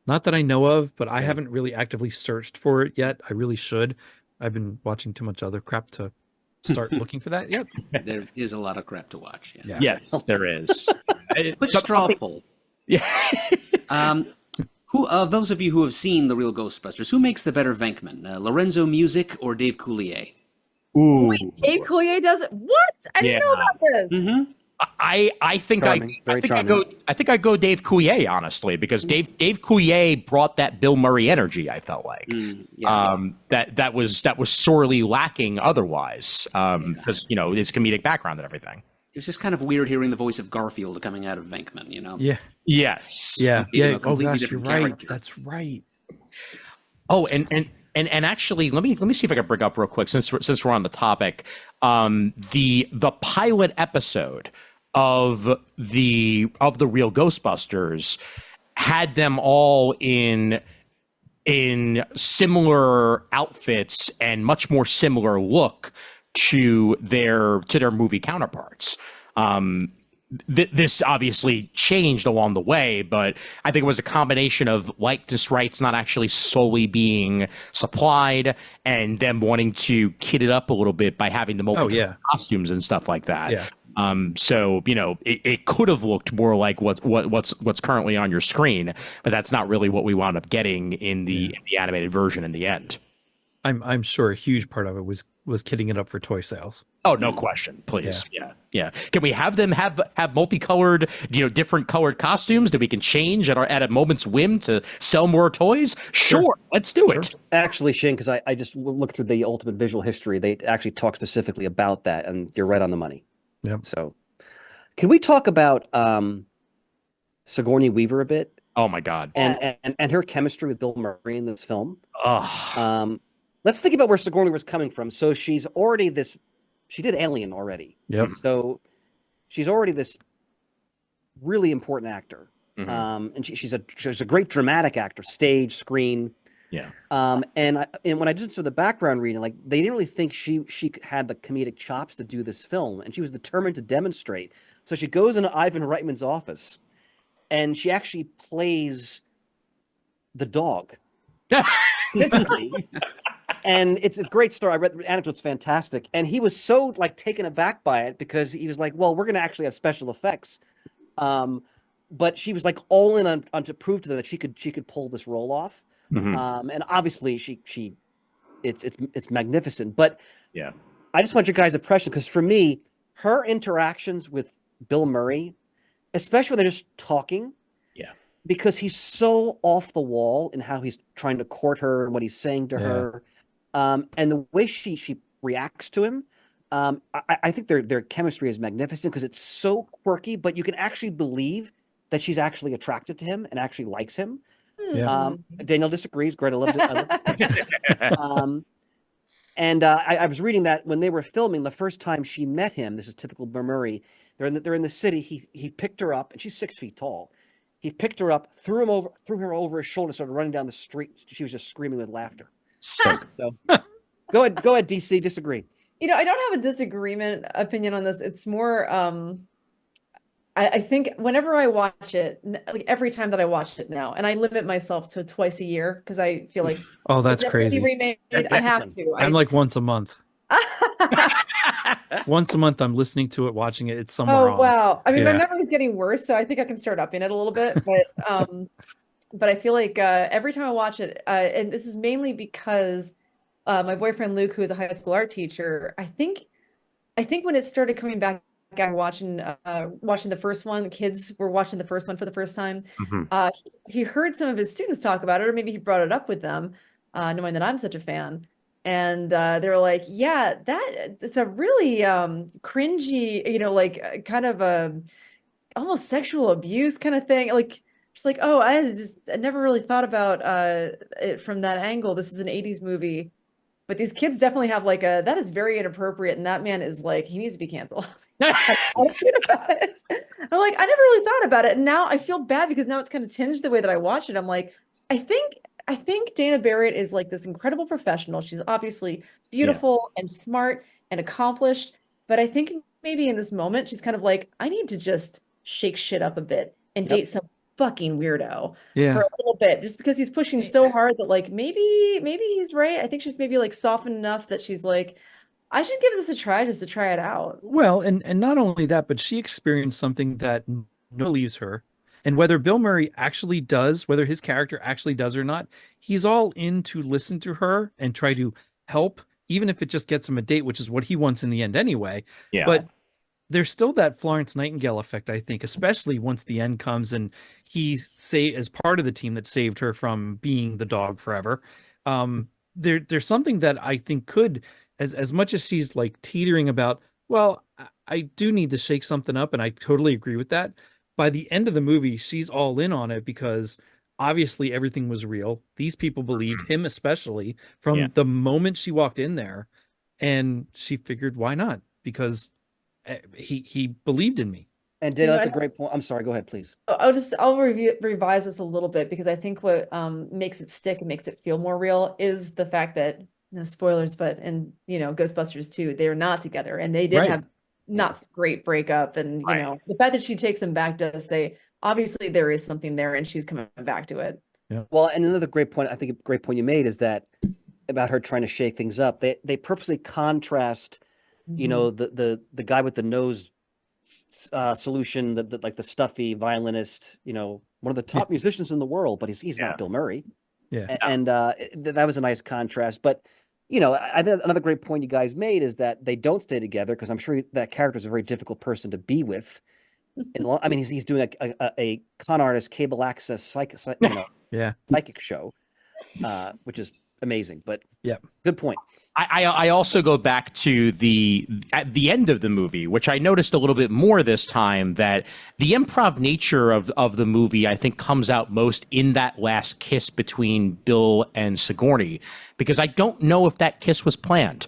Not that I know of, but I haven't really actively searched for it yet. I really should. I've been watching too much other crap to start looking for that yet. There is a lot of crap to watch. Yeah. Yes, there is. Quick straw poll. Yeah. Who of those of you who have seen The Real Ghostbusters, who makes the better Venkman, Lorenzo Music or Dave Coulier? Ooh. Wait, Dave Coulier does it? What? I didn't know about this. Mm-hmm. I think I go Dave Coulier, honestly, because Dave Coulier brought that Bill Murray energy. I felt like that was sorely lacking otherwise, because his comedic background and everything. It was just kind of weird hearing the voice of Garfield coming out of Venkman, Yeah. Yes. Yeah. Yeah. Oh gosh, you're right. That's right. Oh, and actually, let me see if I can bring up real quick since we're on the topic. The pilot episode of the Real Ghostbusters had them all in similar outfits and much more similar look to their movie counterparts. This obviously changed along the way, but I think it was a combination of likeness rights not actually solely being supplied and them wanting to kit it up a little bit by having the multiple costumes and stuff like that. Yeah. So it could have looked more like what's currently on your screen, but that's not really what we wound up getting in the animated version in the end. I'm sure a huge part of it was was kidding it up for toy sales. Oh, no question, please. Yeah. Can we have them have multicolored, different colored costumes that we can change at a moment's whim to sell more toys? Sure. Let's do it. Actually, Shane, because I just looked through the Ultimate Visual History, they actually talk specifically about that, and you're right on the money. Yep. So, can we talk about Sigourney Weaver a bit? Oh my God. And her chemistry with Bill Murray in this film. Oh. Let's think about where Sigourney was coming from. So she's already she did Alien already. Yep. So she's already this really important actor. Mm-hmm. And she's a great dramatic actor, stage, screen. Yeah. And when I did some of the background reading, like they didn't really think she had the comedic chops to do this film, and she was determined to demonstrate. So she goes into Ivan Reitman's office, and she actually plays the dog physically. And it's a great story. I read the anecdote's fantastic. And he was so taken aback by it because he was like, well, we're going to actually have special effects. But she was all in on to prove to them that she could pull this role off. Mm-hmm. And obviously it's magnificent. But yeah, I just want your guys' impression, because for me, her interactions with Bill Murray, especially when they're just talking, because he's so off the wall in how he's trying to court her and what he's saying to her. And the way she reacts to him, I think their chemistry is magnificent because it's so quirky, but you can actually believe that she's actually attracted to him and actually likes him. Yeah. Danielle disagrees. Greta loved it. And I was reading that when they were filming the first time she met him, this is typical Murray. They're in the city. He picked her up, and she's 6 feet tall. He picked her up, threw her over his shoulder, started running down the street. She was just screaming with laughter. So go ahead, DC. Disagree. I don't have a disagreement opinion on this. It's more, I think whenever I watch it, every time that I watch it now, and I limit myself to twice a year because I feel like oh, that's crazy. Remade, I have to. I'm once a month. Once a month, I'm listening to it, watching it. It's somewhere on. Wow. I mean, my memory is getting worse, so I think I can start upping it a little bit. But I feel like every time I watch it, and this is mainly because my boyfriend Luke, who is a high school art teacher, I think when it started coming back, watching the first one, the kids were watching the first one for the first time. Mm-hmm. He heard some of his students talk about it, or maybe he brought it up with them, knowing that I'm such a fan. And they were like, yeah, it's a really cringy, kind of a almost sexual abuse kind of thing. She's like, oh, I never really thought about it from that angle. This is an 80s movie. But these kids definitely have that is very inappropriate. And that man is he needs to be canceled. I'm like, I never really thought about it. And now I feel bad because now it's kind of tinged the way that I watch it. I'm like, I think Dana Barrett is this incredible professional. She's obviously beautiful and smart and accomplished. But I think maybe in this moment, she's kind of I need to just shake shit up a bit and date some fucking weirdo for a little bit, just because he's pushing so hard that maybe he's right. I think she's maybe softened enough that she's I should give this a try just to try it out. Well, and not only that, but she experienced something that believes her. And whether Bill Murray actually does, whether his character actually does or not, he's all in to listen to her and try to help, even if it just gets him a date, which is what he wants in the end anyway. Yeah. But there's still that Florence Nightingale effect, I think, especially once the end comes and he as part of the team that saved her from being the dog forever. There's something that I think could, as much as she's teetering about, well, I do need to shake something up, and I totally agree with that. By the end of the movie, she's all in on it because obviously everything was real. These people believed him, especially from the moment she walked in there, and she figured, why not? Because he believed in me. And Dana, that's a great point. I'm sorry. Go ahead, please. I'll revise this a little bit because I think what makes it stick and makes it feel more real is the fact that, no spoilers, but in Ghostbusters 2, they were not together and they did have not great breakup. And the fact that she takes him back does say obviously there is something there and she's coming back to it. Yeah. Well, and another great point, I think a great point you made is that about her trying to shake things up. They purposely contrast, the guy with the nose solution, the stuffy violinist, one of the top musicians in the world, but he's not Bill Murray. Yeah. And that was a nice contrast. But you know, I think another great point you guys made is that they don't stay together because I'm sure that character is a very difficult person to be with. I mean, he's doing a con artist cable access psychic show, which is amazing. But yeah, good point. I also go back to at the end of the movie, which I noticed a little bit more this time, that the improv nature of the movie, I think, comes out most in that last kiss between Bill and Sigourney, because I don't know if that kiss was planned.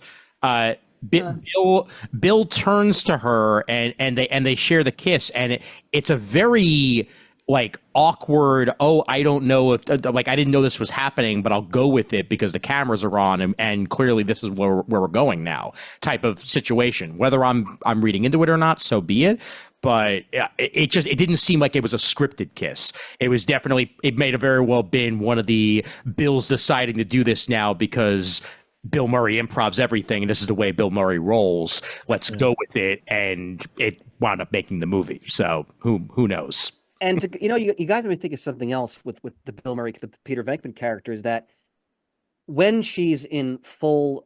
Bill turns to her and they share the kiss, and it's a very like awkward, oh, I don't know if like I didn't know this was happening, but I'll go with it because the cameras are on and clearly this is where we're going now type of situation. Whether I'm reading into it or not, so be it. But it didn't seem like it was a scripted kiss. It was definitely, it may have very well been one of the Bills deciding to do this now because Bill Murray improvs everything, and this is the way Bill Murray rolls. Let's go with it, and it wound up making the movie. So who knows? And you guys made me think of something else with the Bill Murray, the Peter Venkman character, is that when she's in full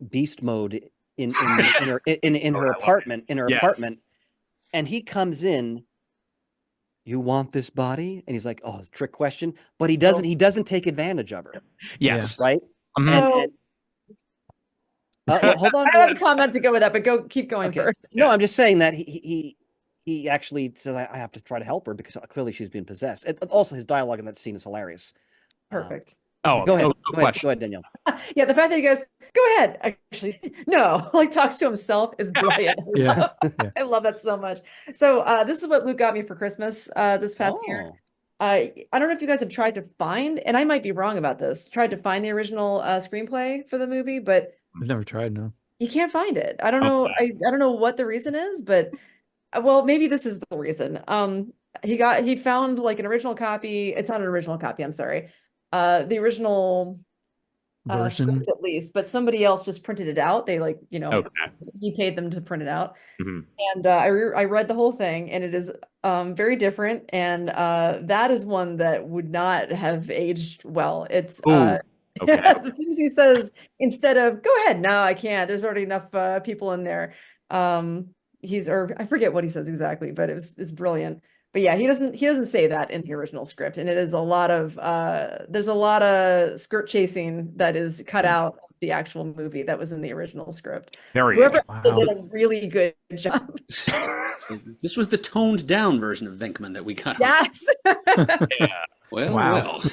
beast mode in her apartment, and he comes in, you want this body, and he's like, oh, it's a trick question, but he doesn't take advantage of her. Yes, right. So, hold on. I have a comment to go with that, but keep going first. No, I'm just saying that he actually says I have to try to help her because clearly she's being possessed. And also, his dialogue in that scene is hilarious. Perfect. Go ahead, Danielle. Yeah, the fact that he goes, go ahead. Actually, no, like talks to himself is brilliant. I love that so much. So this is what Luke got me for Christmas this past year. I don't know if you guys have tried to find, and I might be wrong about this, tried to find the original screenplay for the movie, but I've never tried. No, you can't find it. I don't know. I don't know what the reason is, but well, maybe this is the reason. He found like an original copy. It's not an original copy. I'm sorry. The original version, script at least, but somebody else just printed it out. They he paid them to print it out. Mm-hmm. And I read the whole thing, and it is very different. And that is one that would not have aged well. It's the things he says instead of go ahead. No, I can't. There's already enough people in there. I forget what he says exactly, but it's brilliant. But yeah, he doesn't say that in the original script, and it is a lot of there's a lot of skirt chasing that is cut out of the actual movie that was in the original script. Whoever did a really good job. This was the toned down version of Venkman that we got. Yes. Yeah. Well.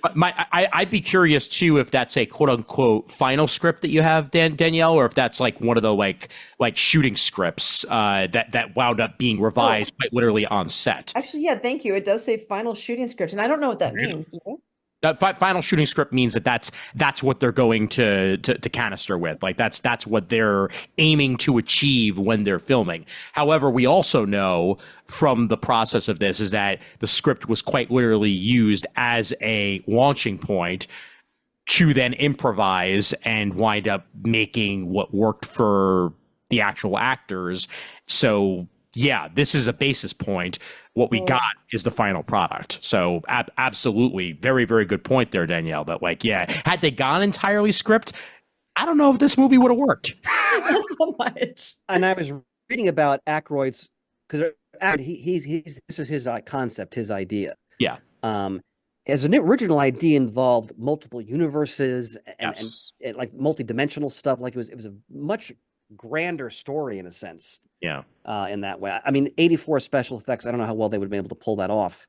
But I'd be curious too if that's a quote unquote final script that you have, Danielle, or if that's like one of the like shooting scripts that wound up being revised quite literally on set. Actually, yeah, thank you. It does say final shooting script, and I don't know what that means. Do you? Final shooting script means that's what they're going to canister with. Like that's what they're aiming to achieve when they're filming. However, we also know from the process of this is that the script was quite literally used as a launching point to then improvise and wind up making what worked for the actual actors. So yeah, this is a basis point. What we got is the final product. So absolutely, very, very good point there, Danielle. That had they gone entirely script, I don't know if this movie would have worked. Not so much. And I was reading about Akroyd's because this is his concept, his idea. Yeah. As an original idea involved multiple universes and like multi-dimensional stuff. Like it was a much grander story in a sense. Yeah. In that way. I mean, 84 special effects, I don't know how well they would have been able to pull that off.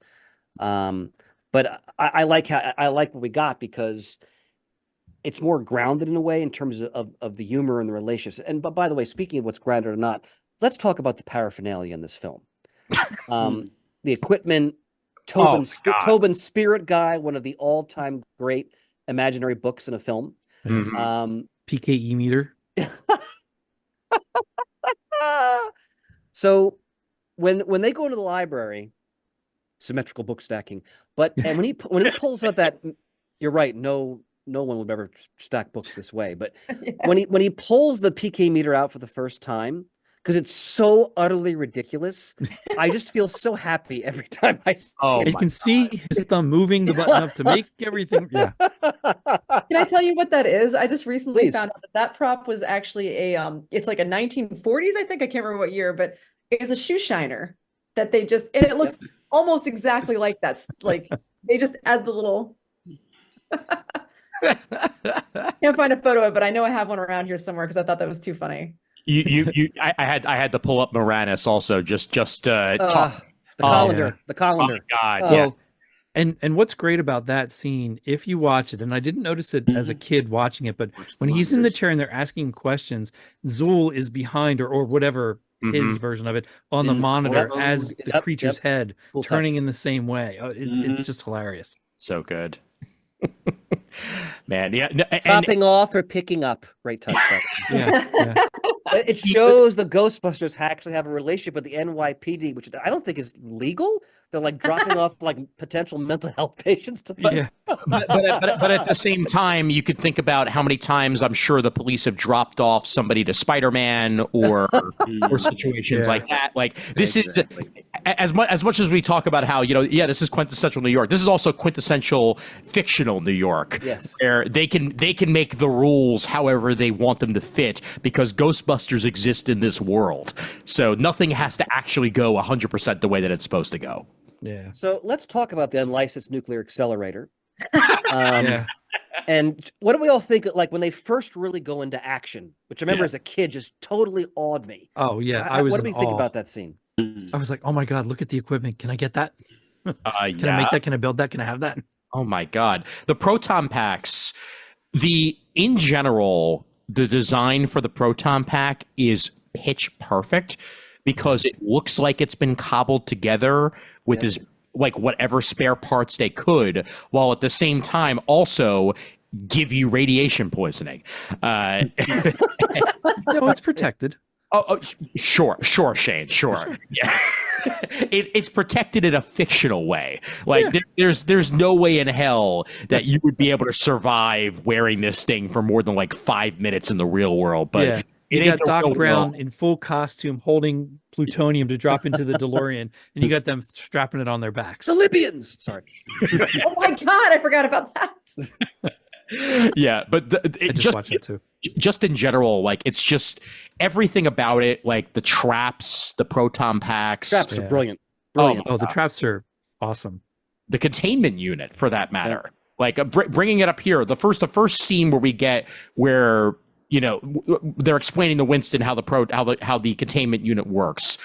But I like what we got because it's more grounded in a way in terms of the humor and the relationships. And but by the way, speaking of what's grounded or not, let's talk about the paraphernalia in this film. The equipment, Tobin's Spirit Guy, one of the all-time great imaginary books in a film. Mm-hmm. PKE meter. So when they go into the library, symmetrical book stacking, and when he pulls out that, you're right, no one would ever stack books this way, but when he pulls the PK meter out for the first time, because it's so utterly ridiculous, I just feel so happy every time I see it. You can see his thumb moving the button up to make everything. Yeah. Can Can I tell you what that is? I just recently Please. found out that prop was actually it's like a 1940s, I think. I can't remember what year, but it was a shoe shiner that they just, and it looks almost exactly like that. Like they just add the little. Can't find a photo of it, but I know I have one around here somewhere because I thought that was too funny. I had to pull up Moranis also just talk. The colander. The Oh colander. my God. Well, and what's great about that scene, if you watch it, and I didn't notice it as a kid watching it, but when he's in the chair and they're asking questions, Zool is behind or whatever his version of it on the monitor as the creature's head turning in the same way. It's just hilarious. So good. Man, yeah. Chopping off or picking up. Great touch. Yeah. It shows the Ghostbusters actually have a relationship with the NYPD, which I don't think is legal. They're like dropping off like potential mental health patients to but at the same time, you could think about how many times I'm sure the police have dropped off somebody to Spider-Man or situations like that. Like this is as much as we talk about how, this is quintessential New York. This is also quintessential fictional New York. Yes. Where they can make the rules however they want them to fit because Ghostbusters exist in this world. So nothing has to actually go 100% the way that it's supposed to go. Yeah. So let's talk about the unlicensed nuclear accelerator. And what do we all think, like when they first really go into action, which I remember as a kid just totally awed me. Oh yeah. What do we think about that scene? I was like, oh my God, look at the equipment. Can I get that? Can I make that? Can I build that? Can I have that? Oh my God. The proton packs, in general, the design for the proton pack is pitch perfect because it looks like it's been cobbled together with like whatever spare parts they could, while at the same time also give you radiation poisoning. No, it's protected. Oh, sure, Shane, sure. Yeah. It's protected in a fictional way. Like there's no way in hell that you would be able to survive wearing this thing for more than like 5 minutes in the real world. But you got Doc Brown in full costume holding plutonium to drop into the DeLorean, and you got them strapping it on their backs. The Libyans. Sorry. Oh my God, I forgot about that. Yeah, but I just watched it too. Just in general, like it's just everything about it, like the traps, the proton packs. Traps are brilliant. Oh, the traps are awesome. The containment unit, for that matter, like bringing it up here. The first scene where they're explaining to Winston how the containment unit works,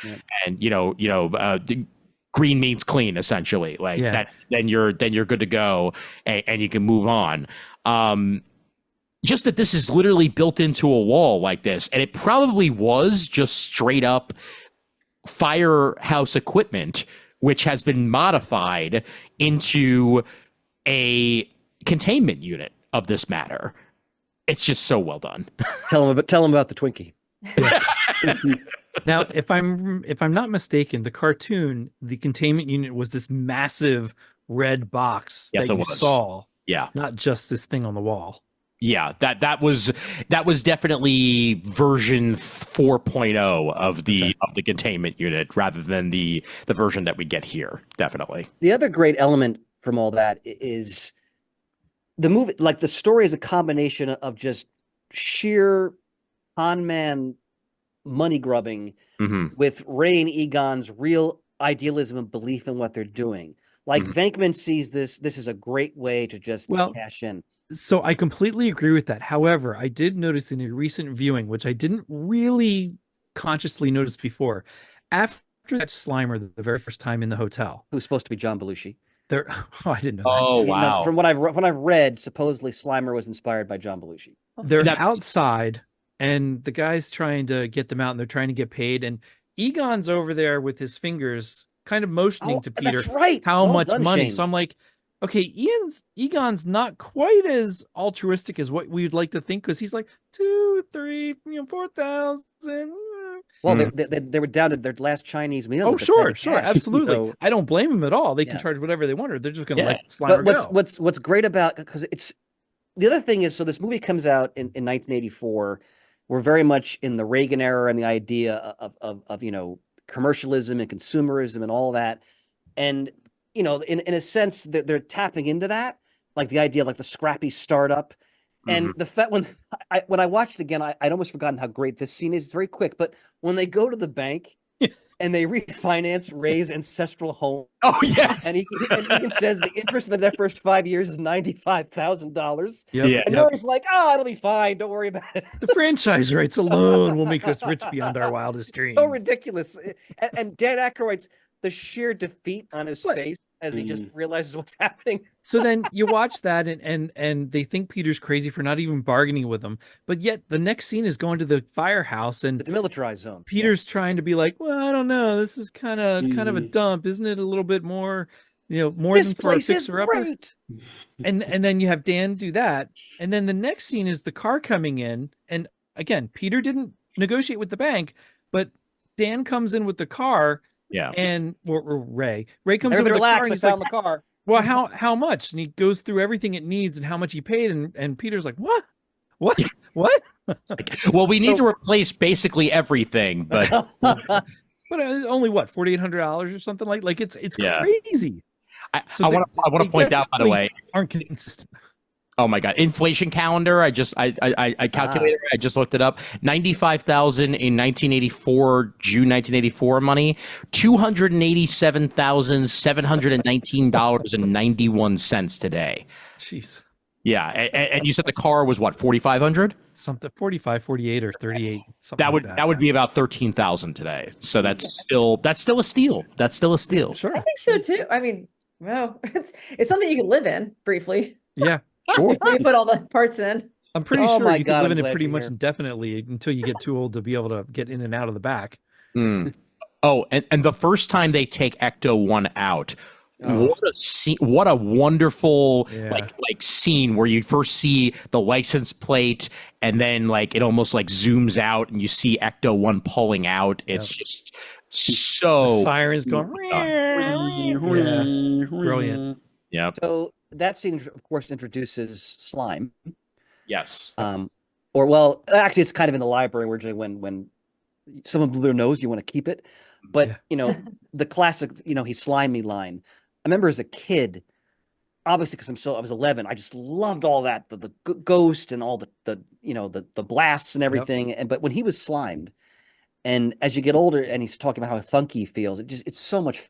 and the green means clean, essentially. Like that, then you're good to go, and you can move on. Just that this is literally built into a wall like this, and it probably was just straight up firehouse equipment, which has been modified into a containment unit of this matter. It's just so well done. Tell them about the Twinkie. Now, if I'm not mistaken, the cartoon, the containment unit was this massive red box that you saw. Yeah, not just this thing on the wall. Yeah, that was definitely version 4.0 of the containment unit rather than the version that we get here. Definitely. The other great element from all that is the movie, like the story is a combination of just sheer con man money grubbing with Ray and Egon's real idealism and belief in what they're doing. Like Venkman sees this is a great way to just cash in. So I completely agree with that. However, I did notice in a recent viewing, which I didn't really consciously notice before, after that Slimer the very first time in the hotel, who's supposed to be John Belushi. I didn't know. Oh, that. wow. From what I've read, supposedly Slimer was inspired by John Belushi. They're outside, and the guy's trying to get them out, and they're trying to get paid. And Egon's over there with his fingers, kind of motioning to Peter how much money. Shane. So I'm like, okay, Egon's not quite as altruistic as what we would like to think, because he's like 2, 3, 4,000. Well, they were down to their last Chinese meal. Oh, sure, absolutely. So, I don't blame them at all. They can charge whatever they want, or they're just going to let Slimer go. What's great about, because it's the other thing is, so this movie comes out in 1984. We're very much in the Reagan era and the idea of commercialism and consumerism and all that, and in a sense they're tapping into that, like the idea, like the scrappy startup. And the fact when I watched it again, I'd almost forgotten how great this scene is. It's very quick, but when they go to the bank and they refinance Ray's ancestral home. Oh yes, and he even says the interest in the first 5 years is $95,000. Yep. And Murray's like, "Oh, it'll be fine. Don't worry about it. The franchise rights alone will make us rich beyond our wildest dreams." So ridiculous. And Dan Aykroyd's the sheer defeat on his face as he just realizes what's happening. So then you watch that and they think Peter's crazy for not even bargaining with them. But yet the next scene is going to the firehouse and the militarized zone. Peter's trying to be like, well, I don't know. This is kind of a dump, isn't it? A little bit more, more this than for a place is fixer-upper. great. And then you have Dan do that. And then the next scene is the car coming in. And again, Peter didn't negotiate with the bank, but Dan comes in with the car. Yeah. And Ray comes in with Relax, the car. And he's I found like, the car. well, how much? And he goes through everything it needs and how much he paid. And Peter's like, what? It's like, well, we need to replace basically everything, but only what, $4,800 or something like it's crazy. I want to point out, by the way, aren't consistent. Oh my God! Inflation calendar. I calculated. I just looked it up. 95,000 in 1984, June 1984 money. $287,719.91 today. Jeez. Yeah, and you said the car was what, 4,500? Something 45, 48, or 38. That would be about 13,000 today. So that's still a steal. That's still a steal. Sure, I think so too. I mean, well, it's something you can live in briefly. Yeah. Sure. You put all the parts in. I'm pretty sure you can live in it pretty much indefinitely until you get too old to be able to get in and out of the back. Oh, and the first time they take Ecto-1 out, what a wonderful like scene where you first see the license plate and then like it almost like zooms out and you see Ecto-1 pulling out. It's just so the sirens going. Brilliant. Yeah. So that scene, of course, introduces slime. Yes. Actually, it's kind of in the library originally when someone blew their nose, you want to keep it. But, the classic, he's slimy line. I remember as a kid, obviously, because I was 11, I just loved all that, the ghost and all the blasts and everything. But when he was slimed, and as you get older and he's talking about how funky he feels, it's so much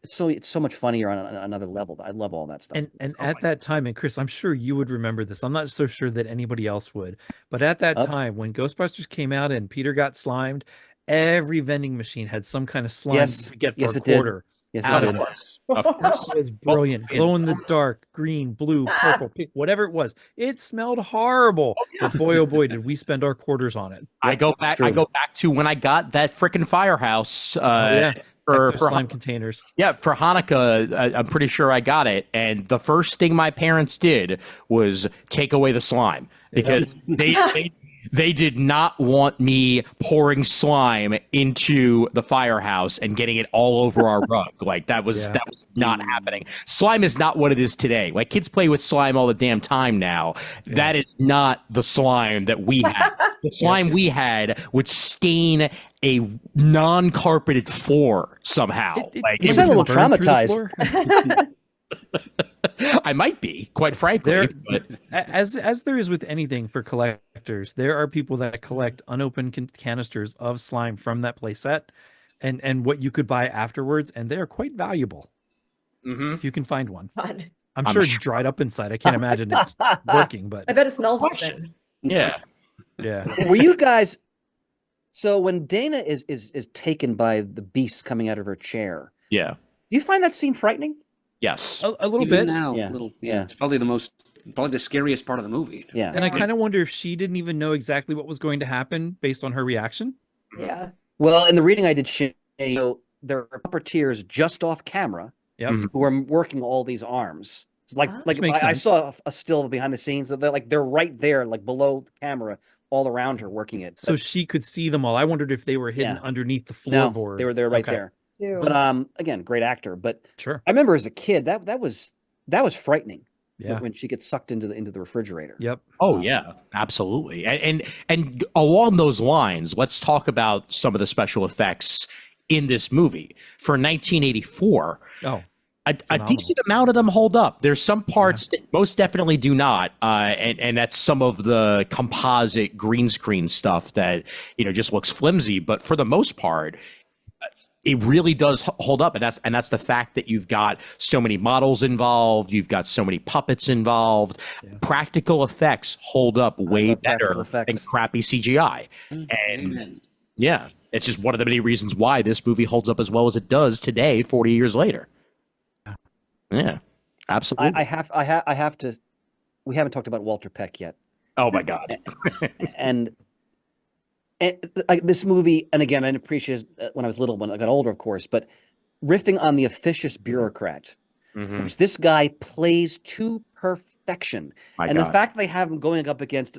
funnier on another level. I love all that stuff. And at that time, and Chris, I'm sure you would remember this. I'm not so sure that anybody else would, but at that time when Ghostbusters came out and Peter got slimed, every vending machine had some kind of slime to get for a quarter. Yes, Of course. It was brilliant. Glow in the dark, green, blue, purple, pink, whatever it was. It smelled horrible. But boy, oh boy, did we spend our quarters on it. I go back to when I got that frickin' firehouse for slime containers. Yeah, for Hanukkah, I'm pretty sure I got it. And the first thing my parents did was take away the slime because they did not want me pouring slime into the firehouse and getting it all over our rug. Like that was not happening. Slime is not what it is today. Like kids play with slime all the damn time now. Yeah. That is not the slime that we had. The slime we had would stain a non-carpeted floor somehow. You sound a little traumatized. I might be, quite frankly. But as there is with anything for collectors, there are people that collect unopened canisters of slime from that play set and what you could buy afterwards, and they are quite valuable if you can find one. God. I'm sure it's dried up inside. I can't imagine it's working, but I bet it smells the same. Yeah. Were you guys? So when Dana is taken by the beast coming out of her chair, do you find that scene frightening? Yes, a little bit. Now, it's probably the scariest part of the movie. Yeah, and I kind of wonder if she didn't even know exactly what was going to happen based on her reaction. Yeah. Well, in the reading I did, there are puppeteers just off camera who are working all these arms. I saw a still behind the scenes that they're right there, like below the camera, all around her working it. So she could see them all. I wondered if they were hidden underneath the floorboard. No, they were right there. But again, great actor. But sure, I remember as a kid that was frightening. Yeah, when she gets sucked into the refrigerator. Yep. Oh yeah, absolutely. And along those lines, let's talk about some of the special effects in this movie for 1984. A decent amount of them hold up. There's some parts that most definitely do not, and that's some of the composite green screen stuff that just looks flimsy. But for the most part, it really does hold up, and that's the fact that you've got so many models involved, you've got so many puppets involved. Practical effects hold up way better than crappy CGI, and it's just one of the many reasons why this movie holds up as well as it does today, 40 years later. Yeah, absolutely. I have to. We haven't talked about Walter Peck yet. Oh my God! and this movie, and again, I didn't appreciate it when I was little. When I got older, of course, but riffing on the officious bureaucrat, which this guy plays to perfection, the fact that they have him going up against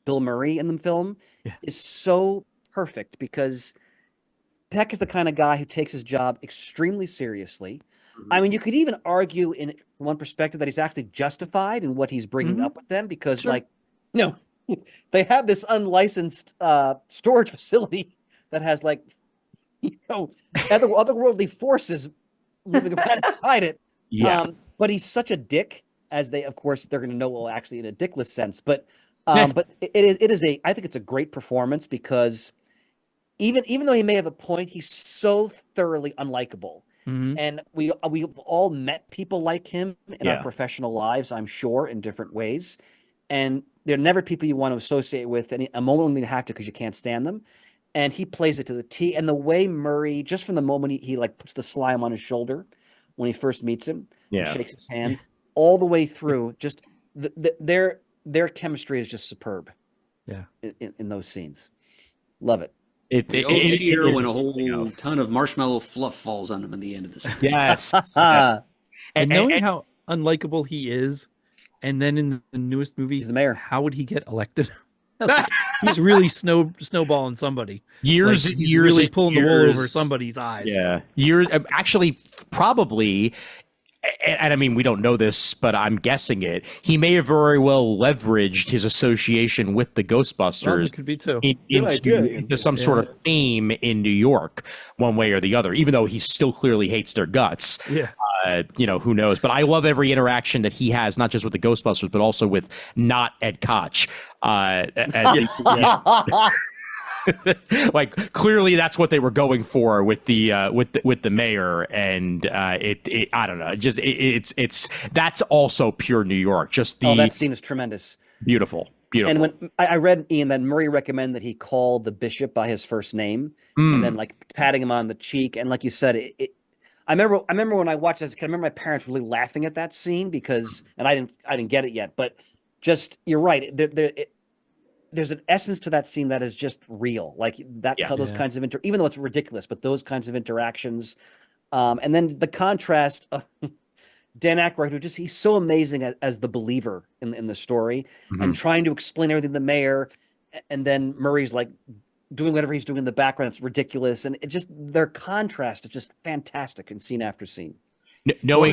Bill Murray in the film is so perfect because Peck is the kind of guy who takes his job extremely seriously. I mean, you could even argue in one perspective that he's actually justified in what he's bringing up with them because, they have this unlicensed storage facility that has otherworldly forces moving around inside it. Yeah. But he's such a dick, as they're going to know, well, actually in a dickless sense. But but it is I think it's a great performance because even though he may have a point, he's so thoroughly unlikable. And we've all met people like him in our professional lives, I'm sure, in different ways. And they're never people you want to associate with, and a moment when you have to because you can't stand them. And he plays it to the T. And the way Murray, just from the moment he puts the slime on his shoulder when he first meets him, shakes his hand, all the way through, just their chemistry is just superb. Yeah, in those scenes, love it. It cheer when a whole ton of marshmallow fluff falls on him at the end of the scene. Yes. And knowing how unlikable he is, and then in the newest movie, he's the mayor. How would he get elected? He's really snowballing somebody. Years really pulling the wool over somebody's eyes. Yeah. Years, actually, probably. And I mean, we don't know this, but I'm guessing it. He may have very well leveraged his association with the Ghostbusters. It could be too. Into some sort of fame in New York, one way or the other, even though he still clearly hates their guts. Yeah. Who knows? But I love every interaction that he has, not just with the Ghostbusters, but also with not Ed Koch. Clearly that's what they were going for with the mayor, and I don't know, it's that's also pure New York. That scene is tremendous. Beautiful. And when I read, Ian, that Murray recommended that he call the bishop by his first name, and then patting him on the cheek, and like you said, I remember when I watched this, I remember my parents really laughing at that scene because, and I didn't get it yet, but just you're right. There's an essence to that scene that is just real, those kinds of even though it's ridiculous, but those kinds of interactions, and then the contrast of Dan Akroyd, he's so amazing as the believer in the story and trying to explain everything to the mayor, and then Murray's doing whatever he's doing in the background. It's ridiculous, and it just their contrast is just fantastic in scene after scene. Go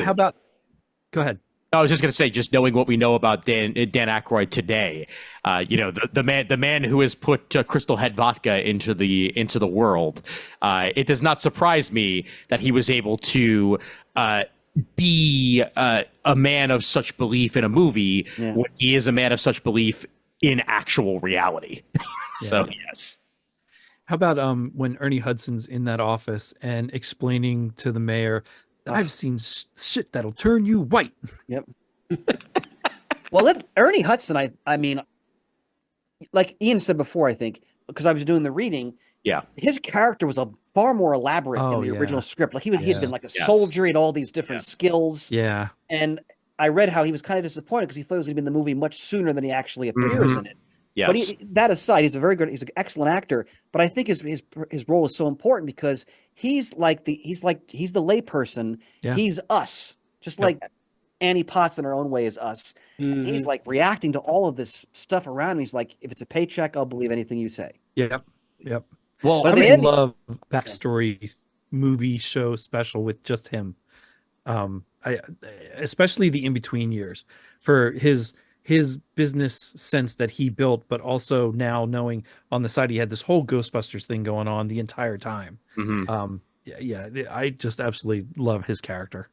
ahead. I was just going to say, just knowing what we know about Dan Akroyd today, the man who has put Crystal Head vodka into the world, it does not surprise me that he was able to be a man of such belief in a movie when he is a man of such belief in actual reality. So yes. How about when Ernie Hudson's in that office and explaining to the mayor, I've seen shit that'll turn you white. Yep. Well, Ernie Hudson, I mean, like Ian said before, I think, because I was doing the reading, his character was far more elaborate in the original script. Like he'd been like a soldier, he had all these different skills. Yeah. And I read how he was kind of disappointed because he thought he was going to be in the movie much sooner than he actually appears in it. Yes. But that aside, he's an excellent actor. But I think his role is so important because he's the layperson. Yeah. He's us, just like Annie Potts in her own way is us. He's reacting to all of this stuff around him. He's like, if it's a paycheck, I'll believe anything you say. Yep. Well, I love backstory movie show special with just him. Especially the in between years for his business sense that he built, but also now knowing on the side he had this whole Ghostbusters thing going on the entire time. I just absolutely love his character.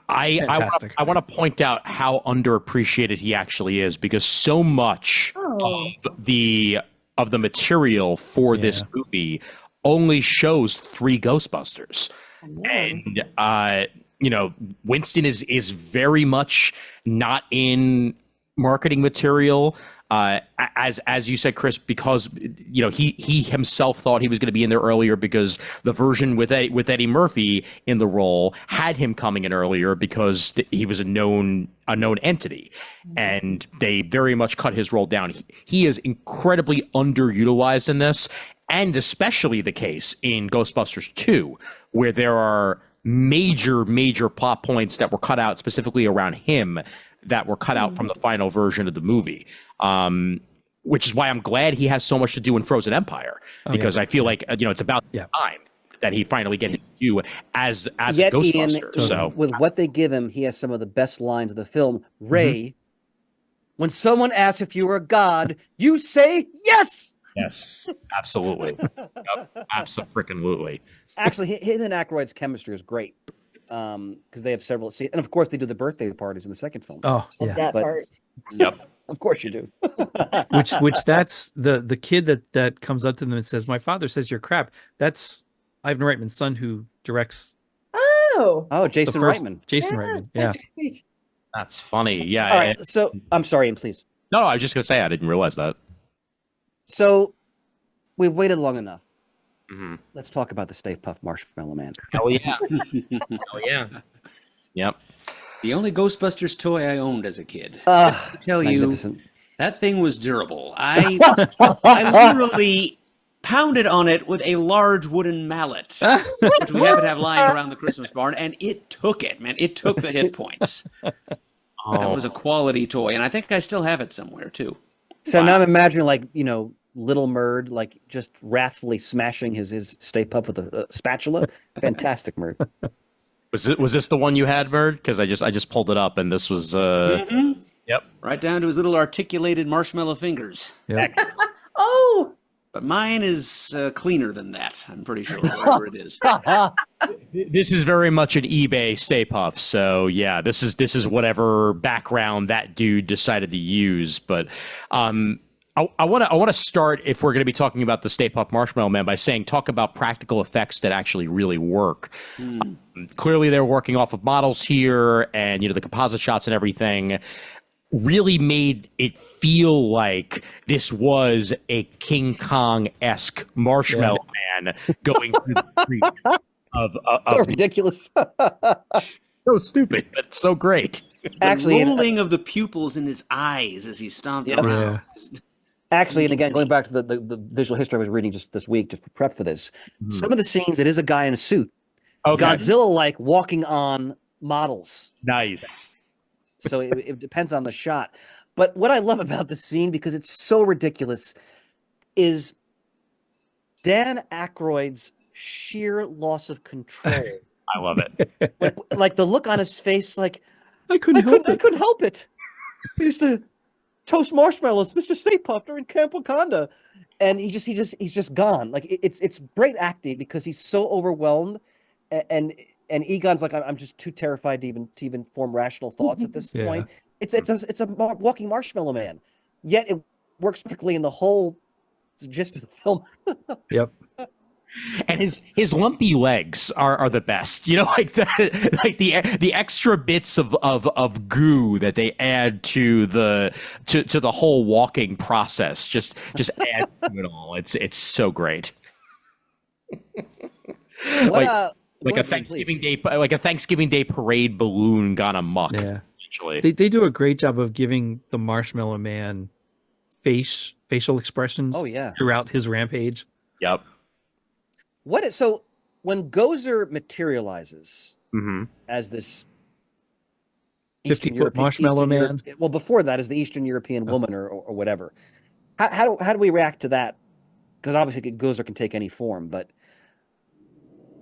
fantastic. I want to point out how underappreciated he actually is, because so much of the material for this movie only shows 3 Ghostbusters. And Winston is very much not in marketing material. As you said, Chris, because he himself thought he was going to be in there earlier, because the version with Eddie Murphy in the role had him coming in earlier because he was a known entity, and they very much cut his role down. He is incredibly underutilized in this, and especially the case in Ghostbusters 2, where there are major plot points that were cut out specifically around him that were cut out from the final version of the movie. Which is why I'm glad he has so much to do in Frozen Empire, because I feel like it's about time that he finally gets to do as a Ghostbuster. Ian, with what they give him, he has some of the best lines of the film. Ray, when someone asks if you are a god, you say yes. Yes, absolutely. Yep, absolutely. Actually, him and Akroyd's chemistry is great, because they have several scenes, and of course they do the birthday parties in the second film. Oh, yeah. That part. Yep. Of course you do. which that's the kid that comes up to them and says, "My father says you're crap." That's Ivan Reitman's son, who directs. Jason Reitman. Jason Reitman. Yeah. That's great. That's funny. Yeah. All right. So I'm sorry, and please. No, I was just gonna say I didn't realize that. So we've waited long enough. Mm-hmm. Let's talk about the Stay Puft Marshmallow Man. Hell yeah. Hell yeah. Yep. The only Ghostbusters toy I owned as a kid. I tell you, that thing was durable. I literally pounded on it with a large wooden mallet, which we happen to have lying around the Christmas barn, and it took it, man. It took the hit points. That was a quality toy, and I think I still have it somewhere, too. So now I'm imagining, Little Murd, just wrathfully smashing his Stay Puft with a spatula. Fantastic, Murd. Was this the one you had, Murd? Because I just pulled it up, and this was Yep. Right down to his little articulated marshmallow fingers. Yep. Oh. But mine is cleaner than that, I'm pretty sure, whatever it is. This is very much an eBay Stay Puft, so yeah, this is whatever background that dude decided to use. But I want to start, if we're going to be talking about the Stay Puft Marshmallow Man, by saying talk about practical effects that actually really work. Clearly, they're working off of models here, and the composite shots and everything really made it feel like this was a King Kong-esque Marshmallow Man going through the streets of so ridiculous. So stupid, but so great. Actually, the rolling of the pupils in his eyes as he stomped around. Yeah. Actually, and again, going back to the visual history I was reading just this week, just for prep for this, some of the scenes, it is a guy in a suit. Okay. Godzilla-like walking on models. Nice. So it depends on the shot. But what I love about the scene, because it's so ridiculous, is Dan Aykroyd's sheer loss of control. I love it. Like the look on his face, I couldn't help it. He used to toast marshmallows, Mr. Stay Puft during Camp Wakanda, and he's just gone. It's great acting, because he's so overwhelmed, and Egon's like, I'm just too terrified to even form rational thoughts at this point. It's a walking marshmallow man, yet it works perfectly in the whole gist of the film. Yep. And his lumpy legs are the best. The extra bits of goo that they add to the whole walking process just add to it all. It's so great. Like a Thanksgiving Day parade balloon gone amok. Yeah. Essentially. They do a great job of giving the Marshmallow Man facial expressions throughout his rampage. Yep. So when Gozer materializes as this 50-foot Marshmallow Man? Well, before that is the Eastern European woman or whatever. How do we react to that? Because obviously Gozer can take any form, but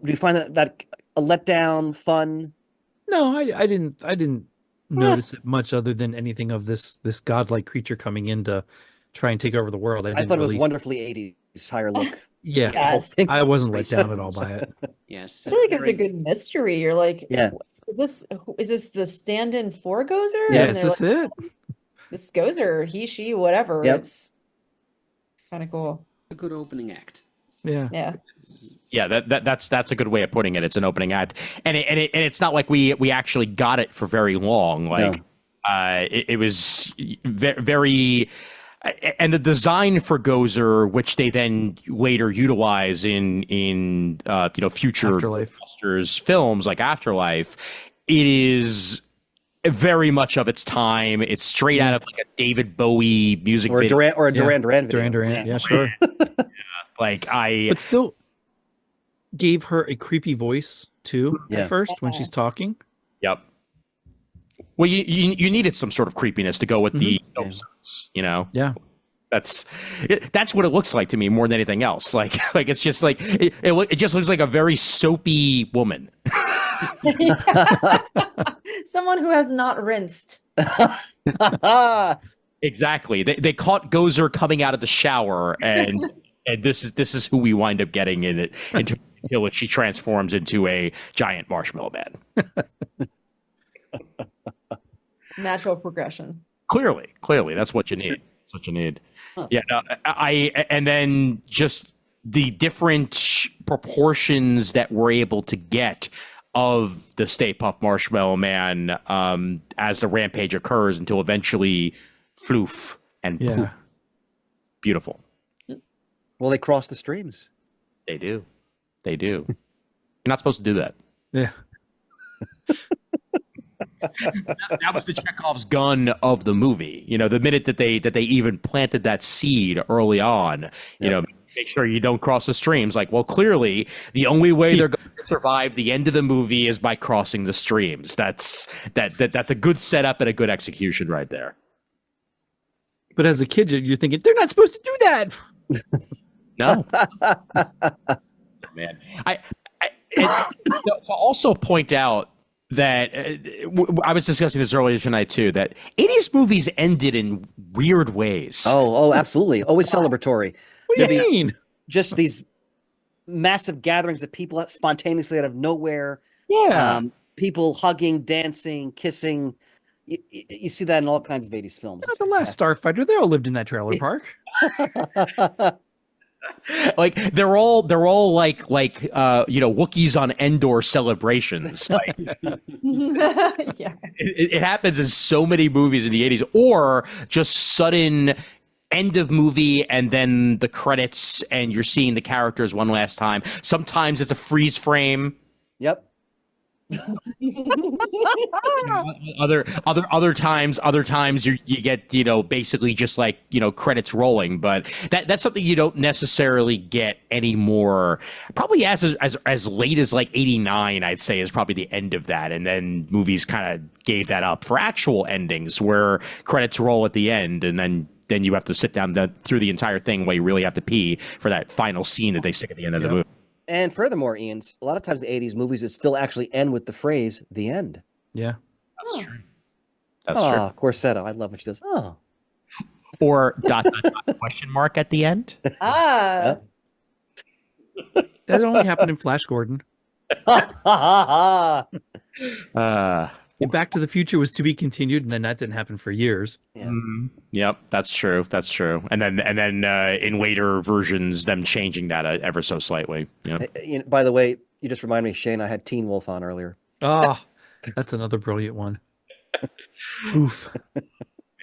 do you find that a letdown, fun? No, I didn't notice it much, other than anything of this godlike creature coming in to try and take over the world. I thought it was wonderfully 80s higher look. Yeah, yes. I wasn't let down at all by it. Yes, I feel like it's a good mystery. You're like, Is this the stand-in for Gozer? Yeah, And is they're this like, it? this Gozer, he, she, whatever. Yep. It's kind of cool. A good opening act. Yeah. Yeah. Yeah, that's a good way of putting it. It's an opening act, and it's not like we actually got it for very long. Like, it was very, and the design for Gozer, which they then later utilize in future Afterlife. Ghostbusters films like Afterlife, it is very much of its time. It's straight out of like a David Bowie music Or a video. Duran Duran video. Duran. Yeah, sure. But still gave her a creepy voice too at first when she's talking. Yep. Well, you needed some sort of creepiness to go with the ghosts, Yeah. That's what it looks like to me more than anything else. Like it's just like it just looks like a very soapy woman. Someone who has not rinsed. Exactly. They caught Gozer coming out of the shower, and this is who we wind up getting in it until she transforms into a giant marshmallow man. Natural progression. Clearly, that's what you need. That's what you need. Huh. Yeah. No, and then just the different proportions that we're able to get of the Stay Puft Marshmallow Man as the rampage occurs until eventually floof and poof. Beautiful. Well, they cross the streams. They do. You're not supposed to do that. Yeah. That was the Chekhov's gun of the movie. The minute that they even planted that seed early on, make sure you don't cross the streams. Like, well, clearly the only way they're going to survive the end of the movie is by crossing the streams. That's a good setup and a good execution right there. But as a kid, you're thinking they're not supposed to do that. No, man. To also point out that I was discussing this earlier tonight too, that 80s movies ended in weird ways. Oh, absolutely. Always celebratory. What do you mean? Just these massive gatherings of people spontaneously out of nowhere. Yeah. People hugging, dancing, kissing. You see that in all kinds of 80s films. Not the last Starfighter. They all lived in that trailer park. Like they're all like Wookiees on Endor celebrations. Like, Yeah. it happens in so many movies in the 80s, or just sudden end of movie and then the credits and you're seeing the characters one last time. Sometimes it's a freeze frame. Yep. Other times you get basically just like credits rolling, but that's something you don't necessarily get anymore. Probably as late as like 89, I'd say, is probably the end of that, and then movies kind of gave that up for actual endings where credits roll at the end, and then you have to sit down through the entire thing while you really have to pee for that final scene that they stick at the end of the movie. And furthermore, Ian, a lot of times the 80s movies would still actually end with the phrase, the end. Yeah. That's true. That's true. Corsetto. I love what she does. Oh. Or ... question mark at the end. Ah. That only happened in Flash Gordon. And Back to the Future was to be continued, and then that didn't happen for years. Yeah. Yep, that's true. And then in later versions, them changing that ever so slightly. Yep. By the way, you just reminded me, Shane, I had Teen Wolf on earlier. Oh, that's another brilliant one. Boof.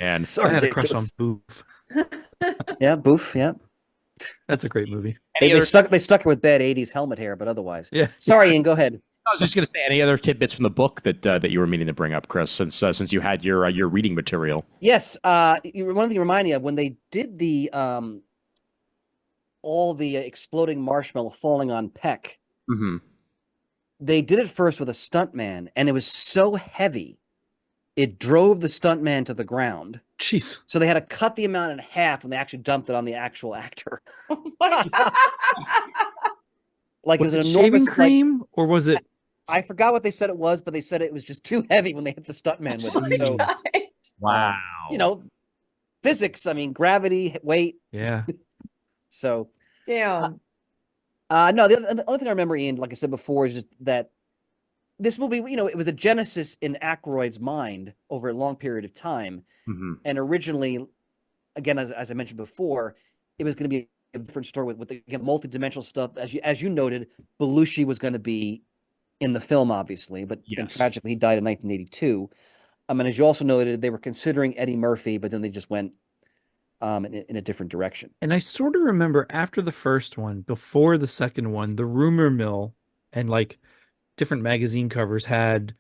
Man, I had a crush on Boof. Yeah, Boof. Yeah. That's a great movie. They stuck her with bad 80s helmet hair, but otherwise. Yeah. Sorry, Ian, go ahead. I was just going to say, any other tidbits from the book that you were meaning to bring up, Chris, since you had your reading material? Yes. One thing you remind me of, when they did the all the exploding marshmallow falling on Peck, they did it first with a stuntman, and it was so heavy, it drove the stuntman to the ground. Jeez. So they had to cut the amount in half when they actually dumped it on the actual actor. Oh my God. Like, Was it it was an enormous shaving cream, or was it? I forgot what they said it was, but they said it was just too heavy when they hit the stuntman with it. So, Wow. Physics. I mean, gravity, weight. Yeah. So, Damn. no, the only thing I remember, Ian, like I said before, is just that this movie, it was a genesis in Akroyd's mind over a long period of time. Mm-hmm. And originally, again, as I mentioned before, it was going to be a different story with again, multi-dimensional stuff. As you noted, Belushi was going to be in the film, obviously, but then tragically he died in 1982. And as you also noted, they were considering Eddie Murphy, but then they just went in a different direction. And I sort of remember after the first one, before the second one, the rumor mill and like different magazine covers had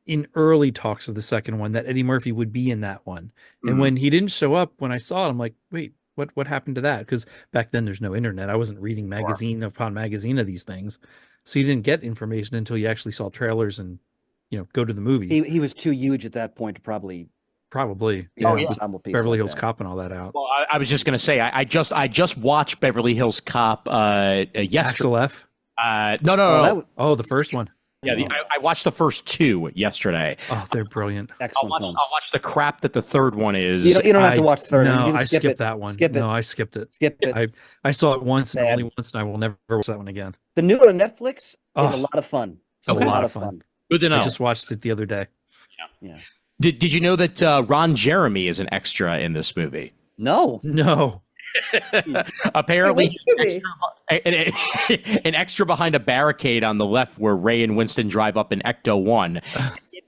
in early talks of the second one that Eddie Murphy would be in that one. And when he didn't show up, when I saw it, I'm like, wait, what happened to that? Because back then there's no internet. I wasn't reading magazine upon magazine of these things. So you didn't get information until you actually saw trailers and, go to the movies. He was too huge at that point to probably. Beverly Hills Cop and all that out. Well, I was just going to say, I just watched Beverly Hills Cop yesterday. Axel F? No. The first one. Yeah, I watched the first two yesterday. Oh, they're brilliant. Excellent I'll watch the crap that the third one is. You don't have to watch the third one. No, You can I skip skipped it. that one. Skip it. No, I skipped it. Skip it. I saw it once and only once, and I will never watch that one again. The new one on Netflix is a lot of fun. It's a lot of fun. Good to know. I just watched it the other day. Yeah. Did you know that Ron Jeremy is an extra in this movie? No. Apparently, an extra behind a barricade on the left where Ray and Winston drive up in Ecto 1.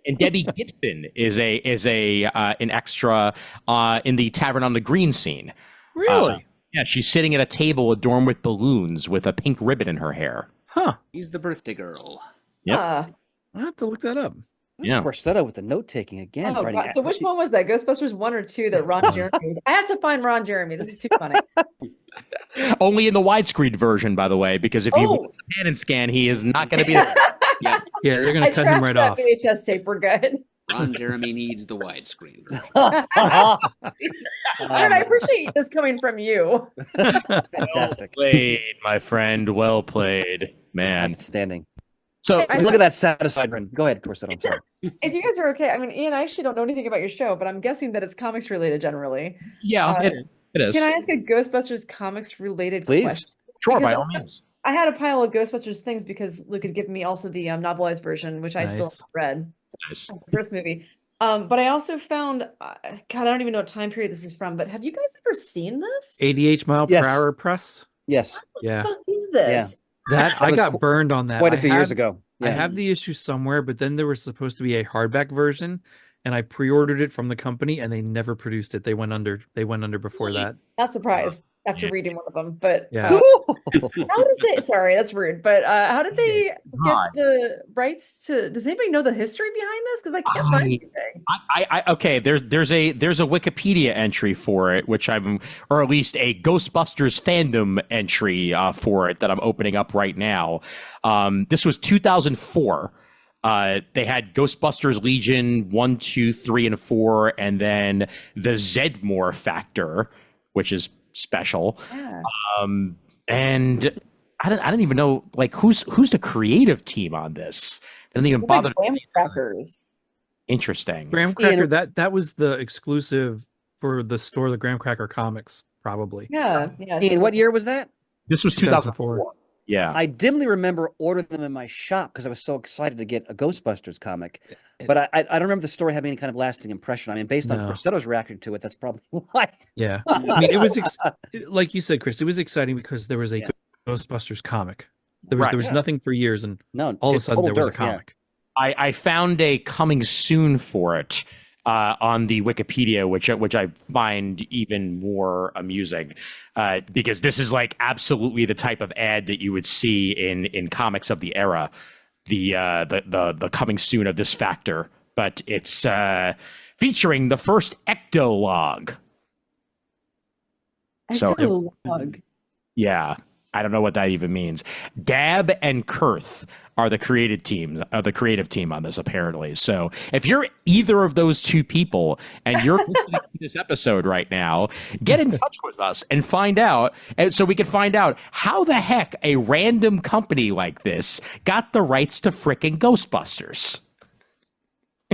And Debbie Gibson is an extra in the Tavern on the Green scene. Really? Yeah, she's sitting at a table adorned with balloons with a pink ribbon in her hair. Huh. He's the birthday girl. Yep. I'll have to look that up. Yeah. Corsetto with the note taking again. Oh, God. So which one was that? Ghostbusters 1 or 2 that Ron Jeremy was? I have to find Ron Jeremy. This is too funny. Only in the widescreen version, by the way, because if you watch the pan and scan, he is not going to be there. Yeah, they're going to cut him right off. VHS tape. We're good. Ron Jeremy needs the widescreen version. I appreciate this coming from you. Fantastic. Well played, my friend. Well played, man. Outstanding. So look at that satisfied run. Go ahead, Corsetto. I'm sorry. If you guys are okay, I mean, Ian, I actually don't know anything about your show, but I'm guessing that it's comics related generally. Yeah, it is. Can I ask a Ghostbusters comics related Please. question? Sure, Because by all means. I had a pile of Ghostbusters things because Luke had given me also the novelized version, which I still haven't read. Nice. The first movie. But I also found, God, I don't even know what time period this is from, but have you guys ever seen this? 88 mile per hour press? Yes. Yeah. What is this? That I got burned on that. Quite a few years ago. I have the issue somewhere, but then there was supposed to be a hardback version, and I pre-ordered it from the company, and they never produced it. They went under before that. Not surprised after reading one of them, but Yeah. how did they? Sorry, that's rude. But how did they get the rights to? Does anybody know the history behind this? Because I can't find anything. Okay. There's a Wikipedia entry for it, or at least a Ghostbusters fandom entry for it that I'm opening up right now. This was 2004. They had Ghostbusters Legion 1, 2, 3, and 4, and then the Zedmore Factor, which is special. Yeah. And I don't even know who's the creative team on this. They didn't even bother. Graham crackers. Interesting. Graham Cracker, that was the exclusive for the store, the Graham Cracker Comics, probably. Yeah. Ian, what year was that? This was 2004. Yeah. I dimly remember ordering them in my shop because I was so excited to get a Ghostbusters comic. But I don't remember the story having any kind of lasting impression. I mean, based on Corsetto's reaction to it, that's probably why. Yeah. I mean, it was, like you said, Chris, it was exciting because there was a Ghostbusters comic. There was nothing for years, and all of a sudden there was a comic. Yeah. I found a coming soon for it on the Wikipedia, which I find even more amusing, because this is absolutely the type of ad that you would see in comics of the era, the coming soon of this factor, but it's featuring the first ectolog. Ectolog. Yeah. I don't know what that even means. Gab and Kurth are the creative team on this, apparently. So if you're either of those two people and you're listening to this episode right now, get in touch with us and find out, so we can find out how the heck a random company like this got the rights to frickin' Ghostbusters.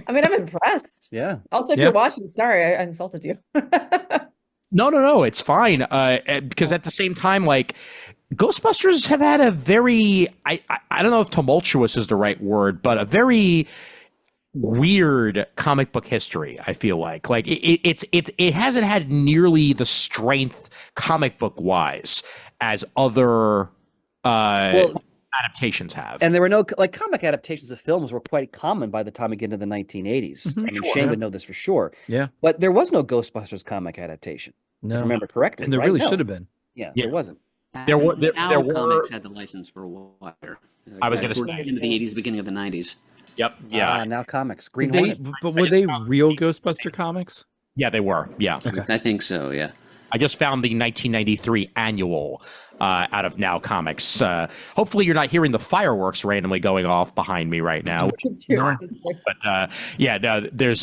I mean, I'm impressed. Yeah. Also, if you're watching, sorry, I insulted you. No, it's fine. Because at the same time, Ghostbusters have had a very I don't know if tumultuous is the right word, but a very weird comic book history. I feel like it hasn't had nearly the strength comic book wise as other adaptations have. And there were no comic adaptations of films were quite common by the time we get into the 1980s. I mean, Shane would know this for sure. Yeah, but there was no Ghostbusters comic adaptation. No, if I remember correctly, and there really should have been. Yeah, there wasn't. There were comics had the license for a while. I was going to say into the 80s, beginning of the 90s. Yep. Yeah. Now comics. Green Hornet. But were they real Ghostbuster comics? Yeah, they were. Yeah. Okay. I think so. Yeah. I just found the 1993 annual out of Now Comics. Hopefully, you're not hearing the fireworks randomly going off behind me right now. But there's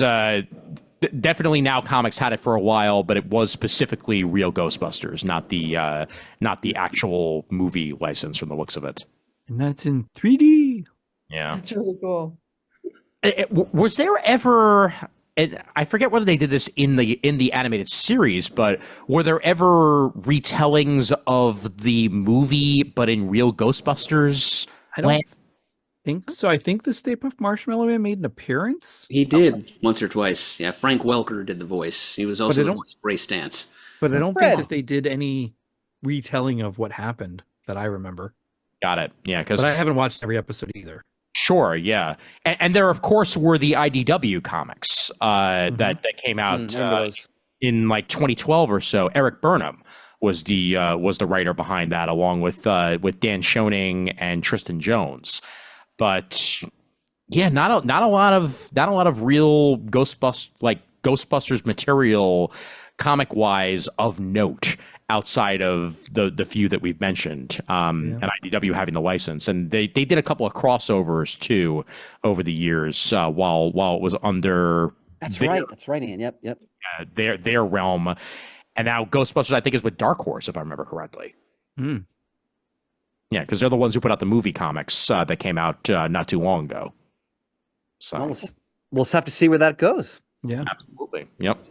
definitely Now Comics had it for a while, but it was specifically Real Ghostbusters, not the actual movie license from the looks of it. And that's in 3D. Yeah, that's really cool. Was there ever? And I forget whether they did this in the animated series, but were there ever retellings of the movie, but in Real Ghostbusters? I don't think so. I think the Stay Puft Marshmallow Man made an appearance. He did once or twice. Yeah, Frank Welker did the voice. He was also the voice of Ray Stantz. But I don't think that they did any retelling of what happened that I remember. Got it. Yeah, but I haven't watched every episode either. Sure, yeah, and there, of course, were the IDW comics that came out in like 2012 or so. Eric Burnham was the writer behind that, along with Dan Schoening and Tristan Jones. But yeah, not a lot of real Ghostbusters material, comic wise, of note, outside of the few that we've mentioned, and IDW having the license. And they did a couple of crossovers too over the years while it was under that's right, Ian. Yep. Their realm. And now Ghostbusters, I think, is with Dark Horse, if I remember correctly. Yeah, because they're the ones who put out the movie comics that came out not too long ago. So we'll have to see where that goes. Yeah, absolutely. Yep.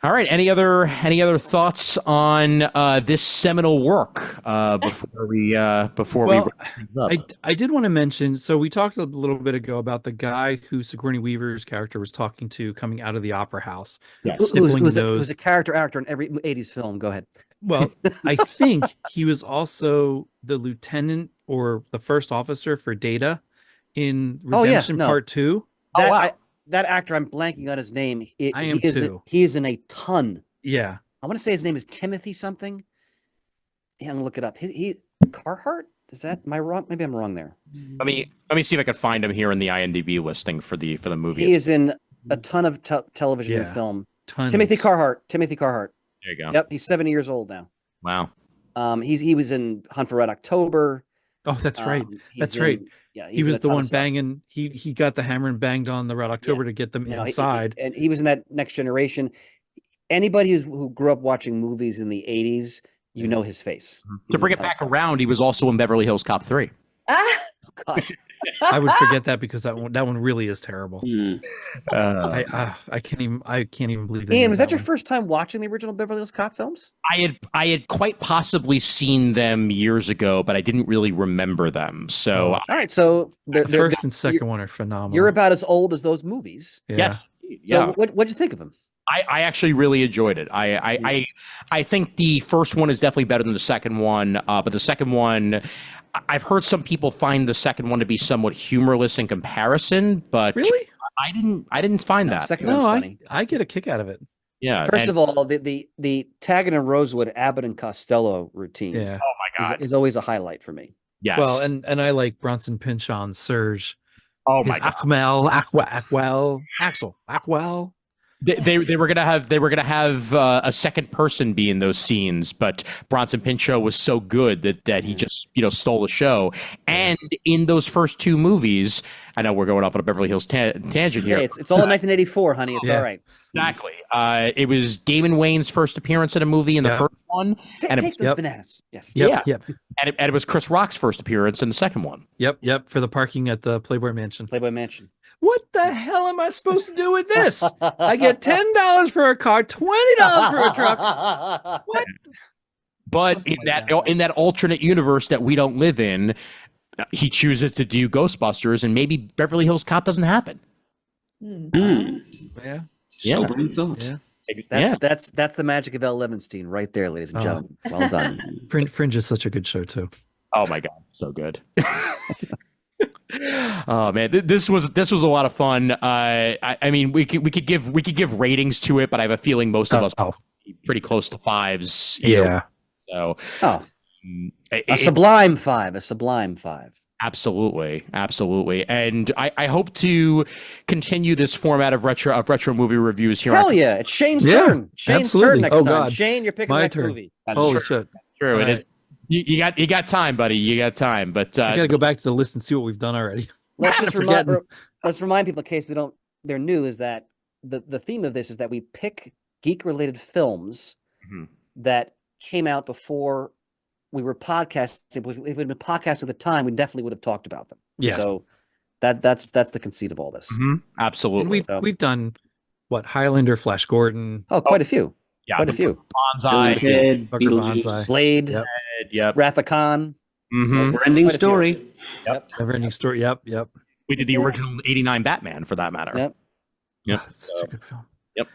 All right. Any other thoughts on this seminal work before we wrap things up? I did want to mention. So we talked a little bit ago about the guy who Sigourney Weaver's character was talking to coming out of the opera house. Yes, who's a character actor in every 80s film. Go ahead. Well, I think he was also the lieutenant or the first officer for Data in Redemption Part 2. That actor, I'm blanking on his name. I am too. He is in a ton. Yeah. I want to say his name is Timothy something. Yeah, I'm gonna look it up. He Carhart? Am I wrong? Maybe I'm wrong there. Let me see if I can find him here in the IMDb listing for the movie. He is in a ton of television and film. Tons. Timothy Carhart. There you go. Yep, he's 70 years old now. Wow. He was in Hunt for Red October. Oh, that's right. That's right. Yeah, he was the one banging. He got the hammer and banged on the Red October to get them inside. And he was in that Next Generation. Anybody who grew up watching movies in the 80s, you know his face. To bring it back around, he was also in Beverly Hills Cop 3. Oh, God. I would forget that because that one really is terrible. I can't even believe it. Ian, was that your first time watching the original Beverly Hills Cop films? I had quite possibly seen them years ago, but I didn't really remember them. So all right, so the first and second one are phenomenal. You're about as old as those movies. Yeah. Yes. So what'd you think of them? I actually really enjoyed it. I think the first one is definitely better than the second one, but the second one, I've heard some people find the second one to be somewhat humorless in comparison, but really, I didn't find that. The second one's funny. I get a kick out of it. Yeah. First of all, the Taggart and Rosewood Abbott and Costello routine. Yeah. Oh my God. Is always a highlight for me. Yes. Well, and I like Bronson Pinchon's Serge. Oh my God. Axel. They were gonna have a second person be in those scenes, but Bronson Pinchot was so good that he just stole the show. And in those first two movies, I know we're going off on a Beverly Hills tangent here. Hey, it's all in 1984, honey. It's all right. Exactly. It was Damon Wayne's first appearance in a movie in the first one, Take those bananas. Yes. Yep. And it was Chris Rock's first appearance in the second one. Yep. For the parking at the Playboy Mansion. What the hell am I supposed to do with this? I get $10 for a car, $20 for a truck. What? But Something in like that in that alternate universe that we don't live in, he chooses to do Ghostbusters, and maybe Beverly Hills Cop doesn't happen. Yeah. Sobering thought. Yeah. That's the magic of L. Levinstein right there, ladies and gentlemen. Well done. Fringe is such a good show too. Oh my God, so good. Oh man, this was a lot of fun. I mean, we could give ratings to it, but I have a feeling most of us are pretty close to fives. Yeah. So, a sublime five. Absolutely, and I hope to continue this format of retro movie reviews here. Hell yeah, it's Shane's turn. Shane's turn next time. God. Shane, you're picking My next turn. movie. That's Holy true. shit! That's true. It is. You got time, buddy. You got time. But I gotta go back to the list and see what we've done already. Let's just let's remind people in case they're new, is that the theme of this is that we pick geek related films that came out before we were podcasting. If we had been podcasting at the time, we definitely would have talked about them. Yes. So that's the conceit of all this. Absolutely. And we've done what, Highlander, Flash Gordon. Oh, quite a few. Yeah, quite a few. Bonsai, Bonsai. Blade. Yep. Wrath of Khan. Never-ending story. Never-ending story. Yep. We did the original '89 Batman, for that matter. Yep. It's such a good film. Yep.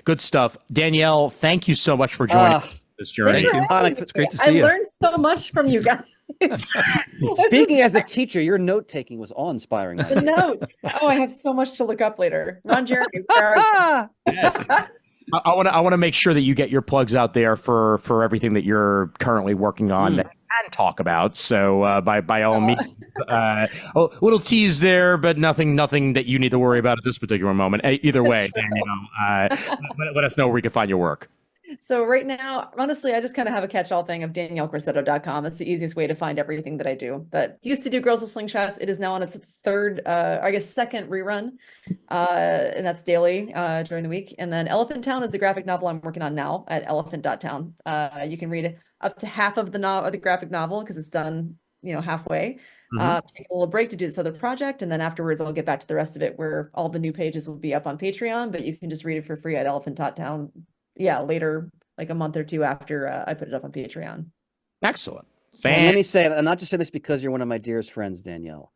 Good stuff. Danielle, thank you so much for joining this journey. Thank you. It's great to see you. I learned so much from you guys. Speaking as a teacher, your note taking was awe-inspiring. The notes. Oh, I have so much to look up later. Ron Jeremy, where are you? Yes. I want to make sure that you get your plugs out there for everything that you're currently working on and talk about. So by all means, a little tease there, but nothing that you need to worry about at this particular moment. Either way, let us know where we can find your work. So right now, honestly, I just kind of have a catch-all thing of DanielleCorsetto.com. It's the easiest way to find everything that I do. That used to do Girls with Slingshots. It is now on its second rerun. And that's daily during the week. And then Elephant Town is the graphic novel I'm working on now at elephant.town. You can read up to half of the graphic novel because it's done, halfway. Take a little break to do this other project. And then afterwards, I'll get back to the rest of it where all the new pages will be up on Patreon, but you can just read it for free at elephant.town. Yeah, later, like a month or two after I put it up on Patreon. Excellent. Let me say, and not just say this because you're one of my dearest friends, Danielle.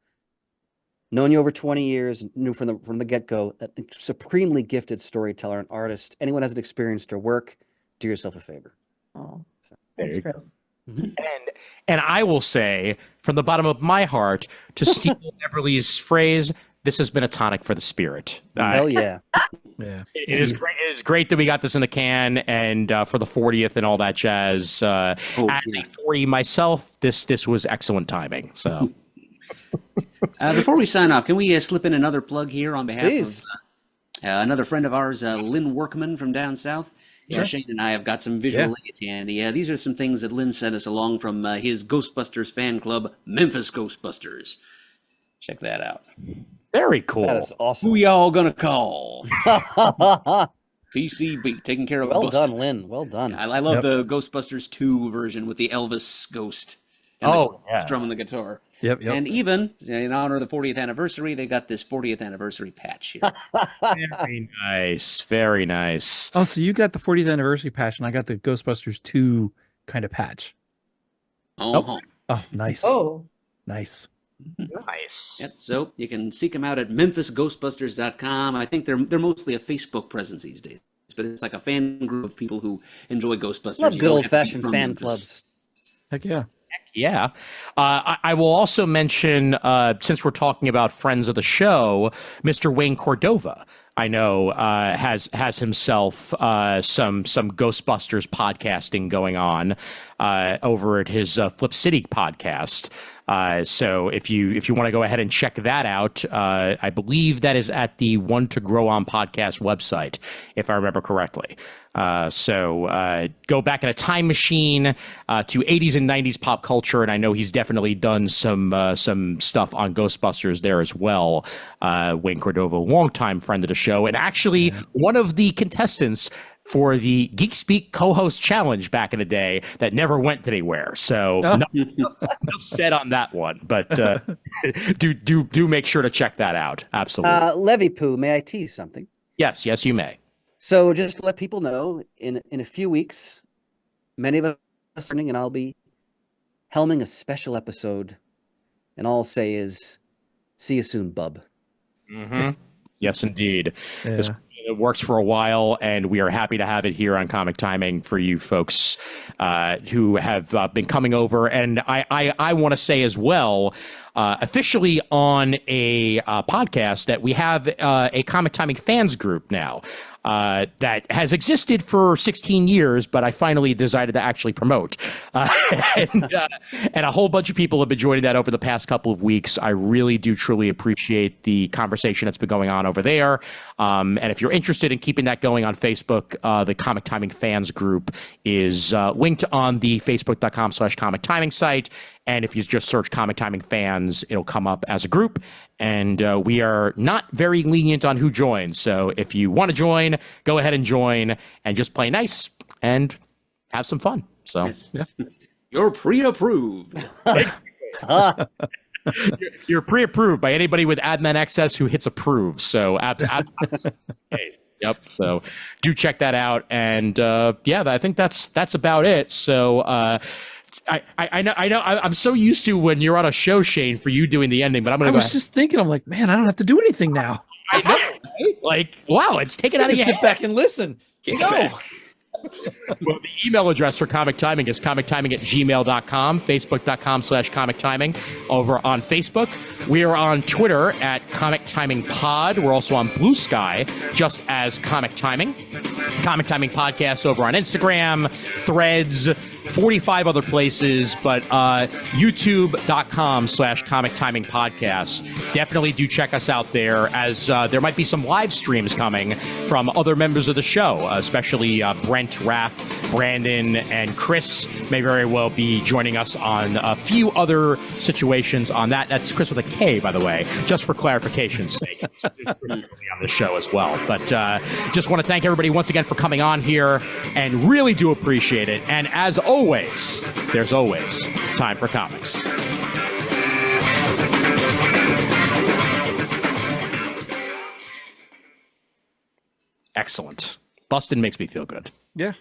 Known you over 20 years, knew from the get-go, a supremely gifted storyteller and artist. Anyone hasn't experienced her work, do yourself a favor. Oh, thanks, Chris. And I will say, from the bottom of my heart, to steal Eberle's phrase, this has been a tonic for the spirit. Hell yeah. Yeah. It is great. It is great that we got this in the can, and for the 40th and all that jazz. As a 40 myself, this was excellent timing. So, before we sign off, can we slip in another plug here on behalf Please. of another friend of ours, Lynn Workman from down south? Sure. Shane and I have got some visual aids handy. These are some things that Lynn sent us along from his Ghostbusters fan club, Memphis Ghostbusters. Check that out. very cool. That is awesome. Who y'all gonna call? TCB, taking care of Well Bustin. done, Lynn. Well done. I love the Ghostbusters 2 version with the Elvis ghost and the strumming the guitar. Yep. And even in honor of the 40th anniversary, they got this 40th anniversary patch here. Very nice. Very nice. Oh, so you got the 40th anniversary patch, and I got the Ghostbusters 2 kind of patch. Oh, Oh, nice. Oh, Nice. Nice. Yep, so you can seek them out at memphisghostbusters.com. I think they're mostly a Facebook presence these days, but it's like a fan group of people who enjoy Ghostbusters. Love You good don't old have to be fashioned from fan Memphis. clubs. Heck yeah. Yeah. I will also mention, since we're talking about friends of the show, Mr. Wayne Cordova, I know, has himself some Ghostbusters podcasting going on over at his Flip City podcast. So if you want to go ahead and check that out, I believe that is at the One to Grow On podcast website, if I remember correctly. So go back in a time machine to 80s and 90s pop culture, and I know he's definitely done some stuff on Ghostbusters there as well. Wayne Cordova, longtime friend of the show, and actually one of the contestants for the Geek Speak co-host challenge back in the day that never went anywhere. So enough said on that one, but do make sure to check that out. Absolutely. Levy Poo, may I tease something? Yes, you may. So just to let people know, in a few weeks, many of us and I'll be helming a special episode. And all I'll say is, see you soon, bub. Mm-hmm. Yes, indeed. Yeah. This it works for a while, and we are happy to have it here on Comic Timing for you folks who have been coming over. And I want to say as well, officially on a podcast, that we have a Comic Timing fans group now. That has existed for 16 years, but I finally decided to actually promote. And a whole bunch of people have been joining that over the past couple of weeks. I really do truly appreciate the conversation that's been going on over there. And if you're interested in keeping that going on Facebook, the Comic Timing fans group is linked on the facebook.com/comic timing site. And if you just search Comic Timing fans, it'll come up as a group. And we are not very lenient on who joins. So if you want to join, go ahead and join and just play nice and have some fun. So Yes. You're pre-approved. you're pre-approved by anybody with admin access who hits approve. So yep. So do check that out. And yeah, I think that's about it. So I know. I'm so used to when you're on a show, Shane, for you doing the ending, but I'm gonna. I was just thinking, I'm like, man, I don't have to do anything now. I know, right? Like, wow, it's taken out of your Sit head. back and listen. No. Well, the email address for Comic Timing is comictiming@gmail.com, facebook.com/Comic Timing over on Facebook. We are on Twitter at Comic Timing Pod. We're also on Blue Sky, just as Comic Timing. Comic Timing Podcast over on Instagram, Threads, 45 other places, but youtube.com/Comic Timing Podcast. Definitely do check us out there, as there might be some live streams coming from other members of the show, especially Brent, Raph, Brandon, and Chris may very well be joining us on a few other situations on that. That's Chris with a K, by the way, just for clarification's sake. On the show as well. But just want to thank everybody once again for coming on here, and really do appreciate it. And as always, there's always time for comics. Excellent. Bustin makes me feel good. Yeah.